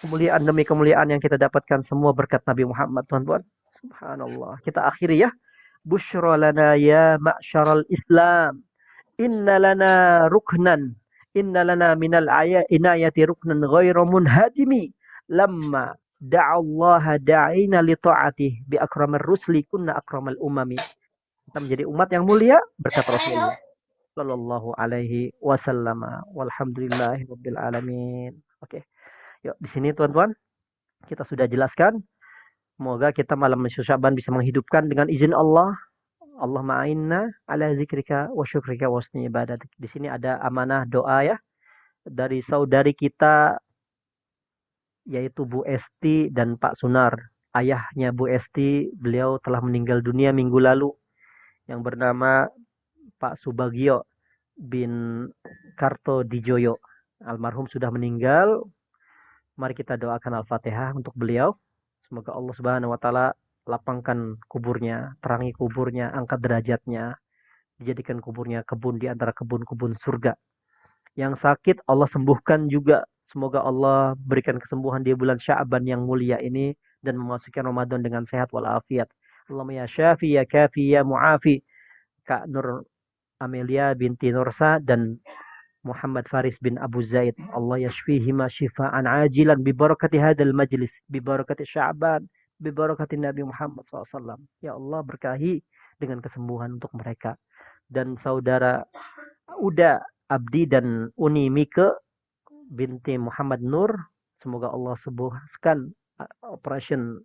Kemuliaan demi kemuliaan yang kita dapatkan semua berkat Nabi Muhammad, tuan-tuan. Subhanallah. Kita akhiri ya. Bushra lana ya ma'syaral Islam. Inna lana ruknan. Inna lana minal inayati ruknan ghairu munhadimi. Lamma da'allaha da'ina li ta'atih bi akramar rusli kunna akramal umami. Kita menjadi umat yang mulia berkat Rasulullah sallallahu alaihi wasallam. Walhamdulillahi rabbil alamin. Oke. Yuk, di sini tuan-tuan kita sudah jelaskan. Semoga kita malam Syaban bisa menghidupkan dengan izin Allah. Allahumma a'inna ala zikrika wa syukrika wa husni ibadatik. Di sini ada amanah doa ya dari saudari kita yaitu Bu Esti dan Pak Sunar. Ayahnya Bu Esti, beliau telah meninggal dunia minggu lalu, yang bernama Pak Subagio bin Kartodijoyo. Almarhum sudah meninggal. Mari kita doakan Al-Fatihah untuk beliau. Semoga Allah Subhanahu wa taala lapangkan kuburnya, terangi kuburnya, angkat derajatnya, dijadikan kuburnya kebun di antara kebun-kebun surga. Yang sakit Allah sembuhkan juga. Semoga Allah berikan kesembuhan di bulan Sya'ban yang mulia ini dan memasukkan Ramadan dengan sehat walafiat. Allahumma ya Syafi ya Kafi ya Mu'afi. Kak Nur Amelia binti Nursa dan Muhammad Faris bin Abu Zaid. Allah yashfihima shifaan ajilan bibarakati hadal majlis, bibarakati Sya'ban, bibarakati Nabi Muhammad SAW. Ya Allah berkahi dengan kesembuhan untuk mereka. Dan saudara Uda Abdi dan Uni Mike binti Muhammad Nur, semoga Allah sembuhkan operation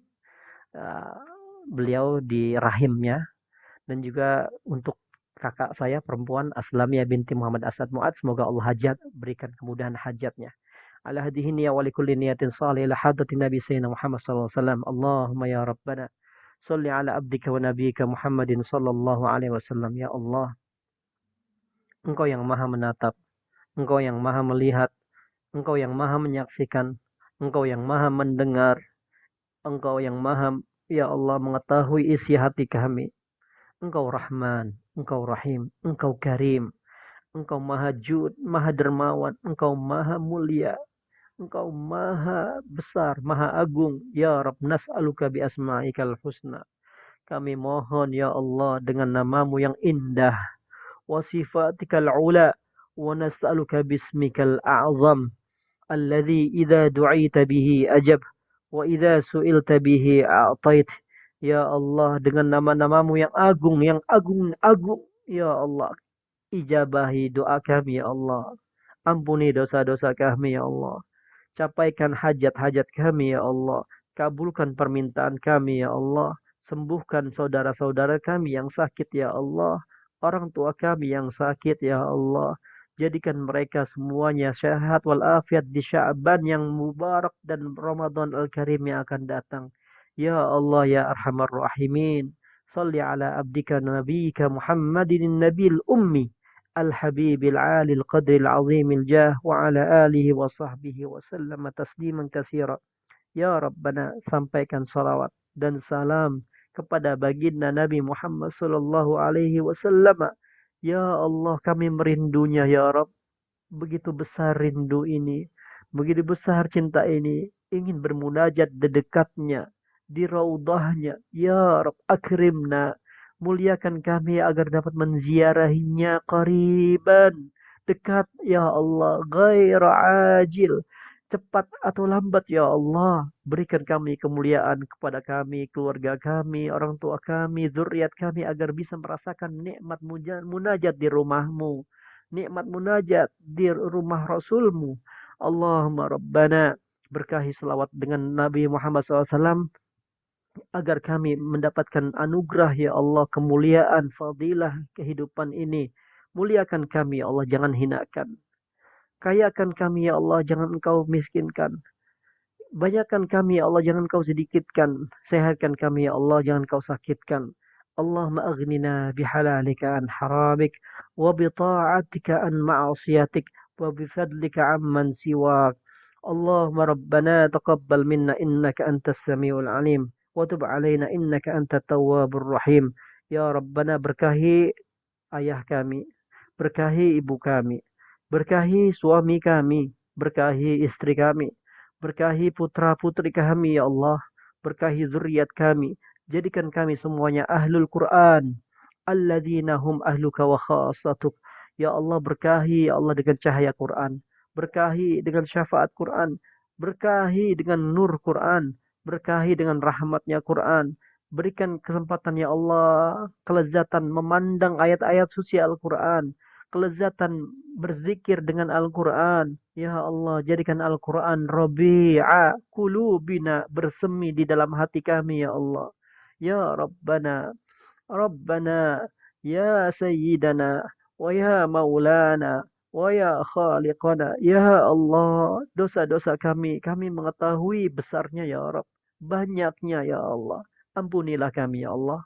beliau di rahimnya. Dan juga untuk kakak saya perempuan Aslamiyah binti Muhammad Asad Mu'ad, semoga Allah berikan kemudahan hajatnya. Ala hadihi niyya wa likulli niyatin salih ila hadrati Nabi Sayyidina Muhammad sallallahu alaihi wasallam. Allahumma ya Rabbana salli ala abdika wa nabiyyika Muhammadin sallallahu alaihi wasallam. Ya Allah, Engkau yang maha menatap, Engkau yang maha melihat, Engkau yang maha menyaksikan, Engkau yang maha mendengar, Engkau yang maha, ya Allah, mengetahui isi hati kami. Engkau Rahman, Engkau Rahim, Engkau Karim, Engkau Maha Jud, Maha Dermawan, Engkau Maha Mulia, Engkau Maha Besar, Maha Agung. Ya Rabb, nas'aluka bi asma'ikal husna. Kami mohon ya Allah dengan namamu yang indah, wa sifatikal ula, wa nas'aluka bismikal a'zam, alladhi idza du'ita bihi ajab, wa idza su'ilta bihi a'tait. Ya Allah, dengan nama-namamu yang agung, agung. Ya Allah, ijabahi doa kami, ya Allah. Ampuni dosa-dosa kami, ya Allah. Capaikan hajat-hajat kami, ya Allah. Kabulkan permintaan kami, ya Allah. Sembuhkan saudara-saudara kami yang sakit, ya Allah. Orang tua kami yang sakit, ya Allah. Jadikan mereka semuanya sehat walafiat di Sya'ban yang mubarak dan Ramadan Al-Karim yang akan datang. Ya Allah ya Arhamar Rahimin. Salli ala abdika nabiyika Muhammadin nabil ummi. الحبيب العالي القدر العظيم الجاه وعلى آله وصحبه وسلم تسليما كثيرا. Ya Rabbana, sampaikan salawat dan salam kepada baginda Nabi Muhammad sallallahu alaihi wasallam. Ya Allah, kami merindunya ya Rabb. Begitu besar rindu ini, begitu besar cinta ini, ingin bermunajat di dekatnya, di raudahnya. Ya Rabb, akrimna, muliakan kami agar dapat menziarahinya qariban, dekat ya Allah, ghaira ajil, cepat atau lambat ya Allah. Berikan kami kemuliaan kepada kami, keluarga kami, orang tua kami, zuriat kami agar bisa merasakan nikmat munajat di rumahmu, nikmat munajat di rumah Rasulmu. Allahumma Rabbana, berkahi selawat dengan Nabi Muhammad SAW agar kami mendapatkan anugerah ya Allah, kemuliaan, fadilah kehidupan ini. Muliakan kami ya Allah, jangan hinakan. Kayakan kami ya Allah, jangan engkau miskinkan. Banyakkan kami ya Allah, jangan kau sedikitkan. Sehatkan kami ya Allah, jangan kau sakitkan. Allahumma aghnina bihalalika an haramik, wa bita'atika an ma'asiyatik, wa bifadlika amman siwak. Allahumma rabbana taqabbal minna innaka antas samiul alim, wa tub alaina innaka antat tawwabur rahim. Ya Rabbana, berkahi ayah kami, berkahi ibu kami, berkahi suami kami, berkahi istri kami, berkahi putra-putri kami ya Allah, berkahi zuriat kami, jadikan kami semuanya ahlul Quran, alladzina hum ahluka wa khasatuk. Ya Allah, berkahi ya Allah dengan cahaya Quran, berkahi dengan syafaat Quran, berkahi dengan nur Quran, berkahi dengan rahmatnya Quran. Berikan kesempatan ya Allah, kelezatan memandang ayat-ayat suci Al-Quran, kelezatan berzikir dengan Al-Quran. Ya Allah, jadikan Al-Quran Rabi'a kulubina, bersemi di dalam hati kami ya Allah. Ya Rabbana, Rabbana, Ya Sayyidana, wa Ya Maulana, wa Ya Khaliqana. Ya Allah, dosa-dosa kami mengetahui besarnya ya Rabb, banyaknya ya Allah. Ampunilah kami ya Allah.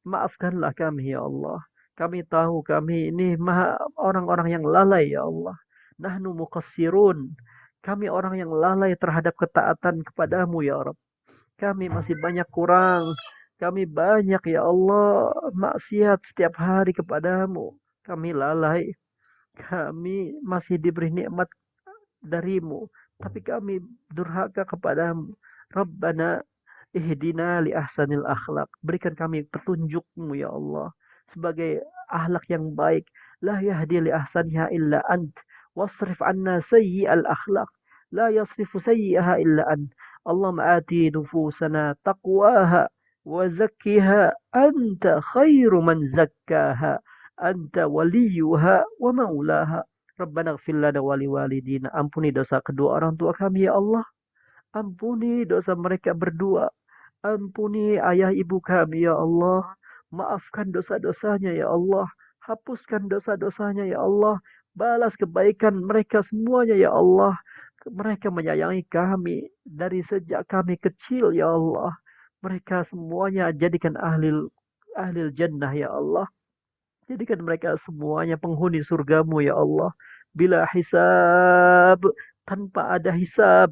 Maafkanlah kami ya Allah. Kami tahu kami ini orang-orang yang lalai ya Allah. Nahnu muqassirun. Kami orang yang lalai terhadap ketaatan kepadamu ya Rabb. Kami masih banyak kurang. Kami banyak ya Allah maksiat setiap hari kepadamu. Kami lalai. Kami masih diberi nikmat darimu. Tapi kami durhaka kepadamu. Rabbana ihdina li ahsanil akhlak. Berikan kami petunjukmu ya Allah. Sebagai akhlak yang baik. La yahdi li ahsaniha illa ant. Wasrif anna sayyi'al akhlak. La yasrifu sayyi'aha illa ant. Allahumma ati nufusana taqwaha. Wa zakkiha. Anta khairu man zakkaha. Anta waliyuha wa maulaha. Rabbana gfir lana wa liwalidina. Ampuni dosa kedua orang tua kami ya Allah. Ampuni dosa mereka berdua. Ampuni ayah ibu kami ya Allah. Maafkan dosa-dosanya ya Allah. Hapuskan dosa-dosanya ya Allah. Balas kebaikan mereka semuanya ya Allah. Mereka menyayangi kami dari sejak kami kecil ya Allah. Mereka semuanya jadikan ahli jannah ya Allah. Jadikan mereka semuanya penghuni surgamu ya Allah. Bila hisab, tanpa ada hisab.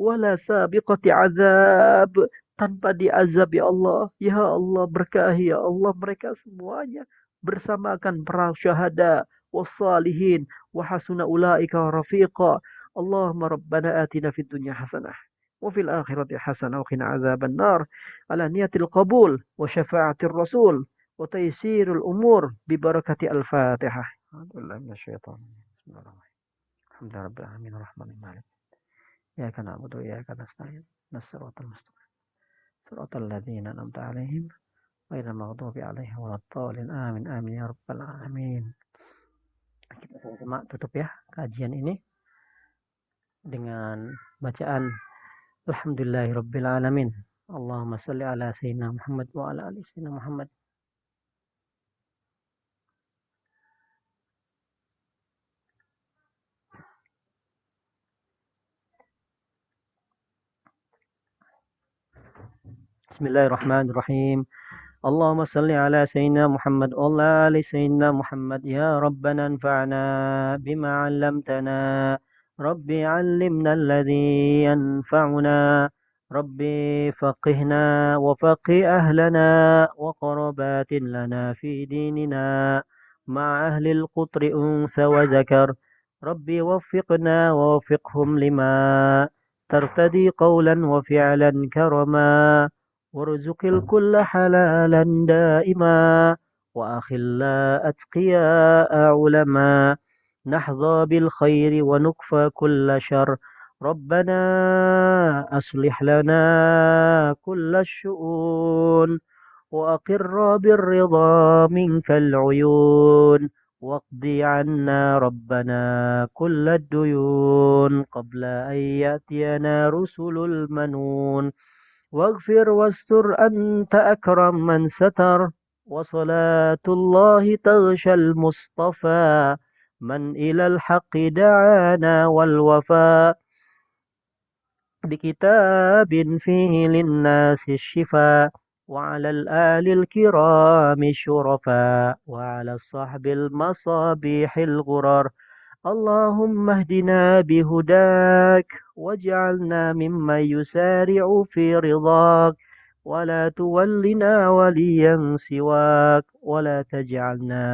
Wala sabiqati azab, tanpa diazab ya Allah. Ya Allah, berkahi ya Allah mereka semuanya. Bersamakan para syuhada wassalihin wa hasuna ulaika rafiqa. Allahumma rabbana atina fid dunya hasanah wa fil akhirati hasanah wa qina azaban nar. Ala niyatil qabul wa syafa'atir rasul wa taysirul umur bi barakati al-Fatihah. Alhamdulillah minasyaitonir rajim. Bismillahirrahmanirrahim. Alhamdulillah rabbil alamin arrahmanir rahim. إياك نعبد وإياك نستعين الصراط المستقيم صراط الذين أنعمت عليهم غير المغضوب عليهم ولا الضالين آمين آمين ya rabbal alamin. Kita sama-sama tutup ya kajian ini dengan bacaan Alhamdulillahirabbil alamin. Allahumma shalli ala sayyidina Muhammad wa ala ali sayyidina Muhammad. Bismillahirrahmanirrahim. Allahumma salli ala Sayyidina Muhammad wa ala ali Sayyidina Muhammad. Ya Rabbana anfa'na bima 'allamtana. Rabbi 'allimna alladhi yanfa'una. Rabbi faqihna wa faqih ahlana wa qarabatin lana fi dinina. مع أهل القطر أنثى وذكر. ربي وفقنا ووفقهم لما ترتدي قولا وفعلا كرما. وارزق الكل حلالا دائما. وأخلا أتقياء علما. نحظى بالخير ونكفى كل شر. ربنا أصلح لنا كل الشؤون. وأقر بالرضا منك العيون. واقض عنا ربنا كل الديون قبل أن يأتينا رسل المنون. واغفر واستر أنت أكرم من ستر. وصلاة الله تغشى المصطفى من إلى الحق دعانا والوفاء. بكتاب فيه للناس الشفاء. وعلى الآل الكرام الشرفاء. وعلى الصحب المصابيح الغرر. اللهم اهدنا بهداك. واجعلنا ممن يسارع في رضاك. ولا تولنا وليا سواك. ولا تجعلنا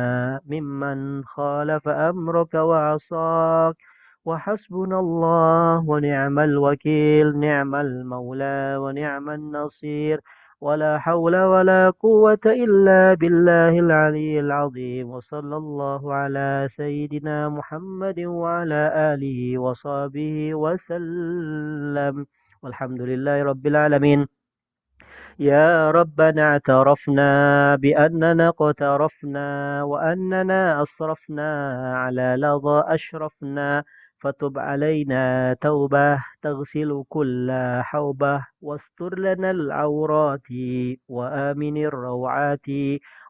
ممن خالف أمرك وعصاك. وحسبنا الله ونعم الوكيل. نعم المولى ونعم النصير. ولا حول ولا قوة إلا بالله العلي العظيم. وصلى الله على سيدنا محمد وعلى آله وصحبه وسلم. والحمد لله رب العالمين. يا ربنا اعترفنا بأننا اقترفنا وأننا أسرفنا على لظى أشرفنا. فتب علينا توبة تغسل كل حوبة. واستر لنا العورات وآمن الروعات.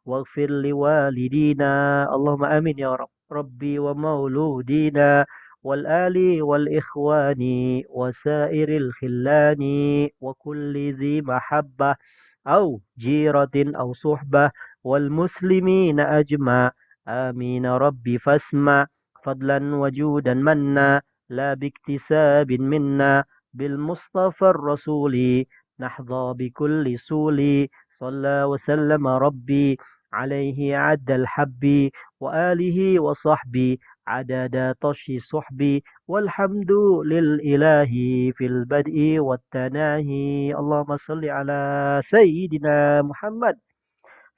واغفر لوالدينا. اللهم آمين يا رب. ربي ومولودينا والآل والإخوان وسائر الخلان وكل ذي محبة أو جيرة أو صحبة والمسلمين أجمع. آمين ربي فاسمع. فضلا وجودا منا لا باكتساب منا. بالمصطفى الرسول نحظى بكل سول. صلى وسلم ربي عليه عد الحب. وآله وصحبه عدد طش صحبي. والحمد للإله في البدء والتناهي. اللهم صل على سيدنا Muhammad.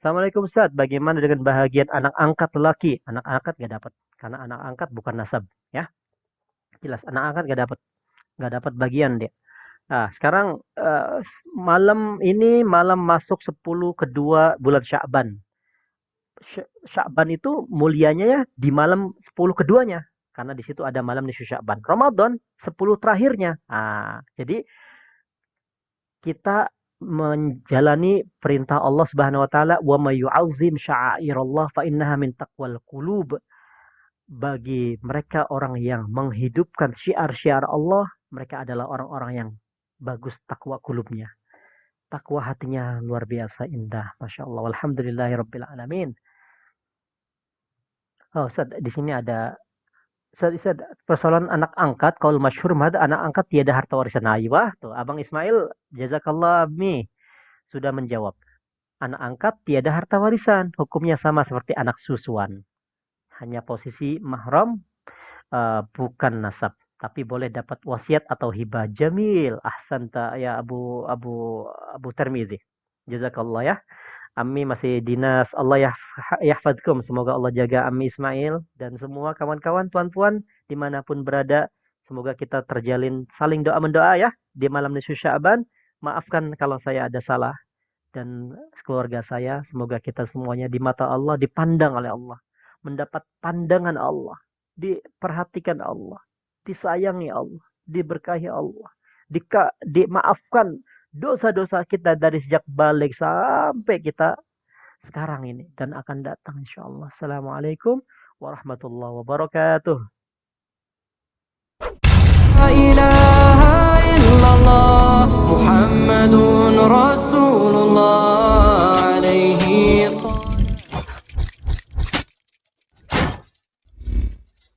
Assalamualaikum Ustaz. Bagaimana dengan bahagian anak angkat lelaki? Anak angkat gak dapat. Karena anak angkat bukan nasab. Ya, jelas anak angkat gak dapat bagian dia. Nah, sekarang malam ini malam masuk 10 kedua bulan Sya'ban. Sya'ban itu mulianya ya di malam 10 keduanya. Karena di situ ada malam nisfu Sya'ban. Ramadan 10 terakhirnya. Nah, jadi kita menjalani perintah Allah Subhanahu wa taala, wa may yu'azzim sya'airallah fa innaha min taqwal qulub. Bagi mereka orang yang menghidupkan syiar-syiar Allah, mereka adalah orang-orang yang bagus takwa kulubnya. Takwa hatinya luar biasa indah. Masya Allah. Alhamdulillahirabbil alamin. Oh, Ustaz, di sini ada Ustaz, persoalan anak angkat, kalau masyhur mah anak angkat tiada harta warisan. Nah, wah, tuh Abang Ismail jazakallah mi sudah menjawab. Anak angkat tiada harta warisan, hukumnya sama seperti anak susuan. Hanya posisi mahram, bukan nasab, tapi boleh dapat wasiat atau hibah. Jamil, ahsanta ya Abu Tirmizi. Jazakallah ya. Ammi masih dinas. Allah yahfadkum. Semoga Allah jaga Ammi Ismail dan semua kawan-kawan, tuan-tuan dimanapun berada. Semoga kita terjalin saling doa mendoa ya di malam nisfu Sya'ban. Maafkan kalau saya ada salah dan keluarga saya. Semoga kita semuanya di mata Allah dipandang oleh Allah, mendapat pandangan Allah, diperhatikan Allah, disayangi Allah, diberkahi Allah, dimaafkan dosa-dosa kita dari sejak balik sampai kita sekarang ini dan akan datang insyaallah. Assalamualaikum warahmatullahi wabarakatuh.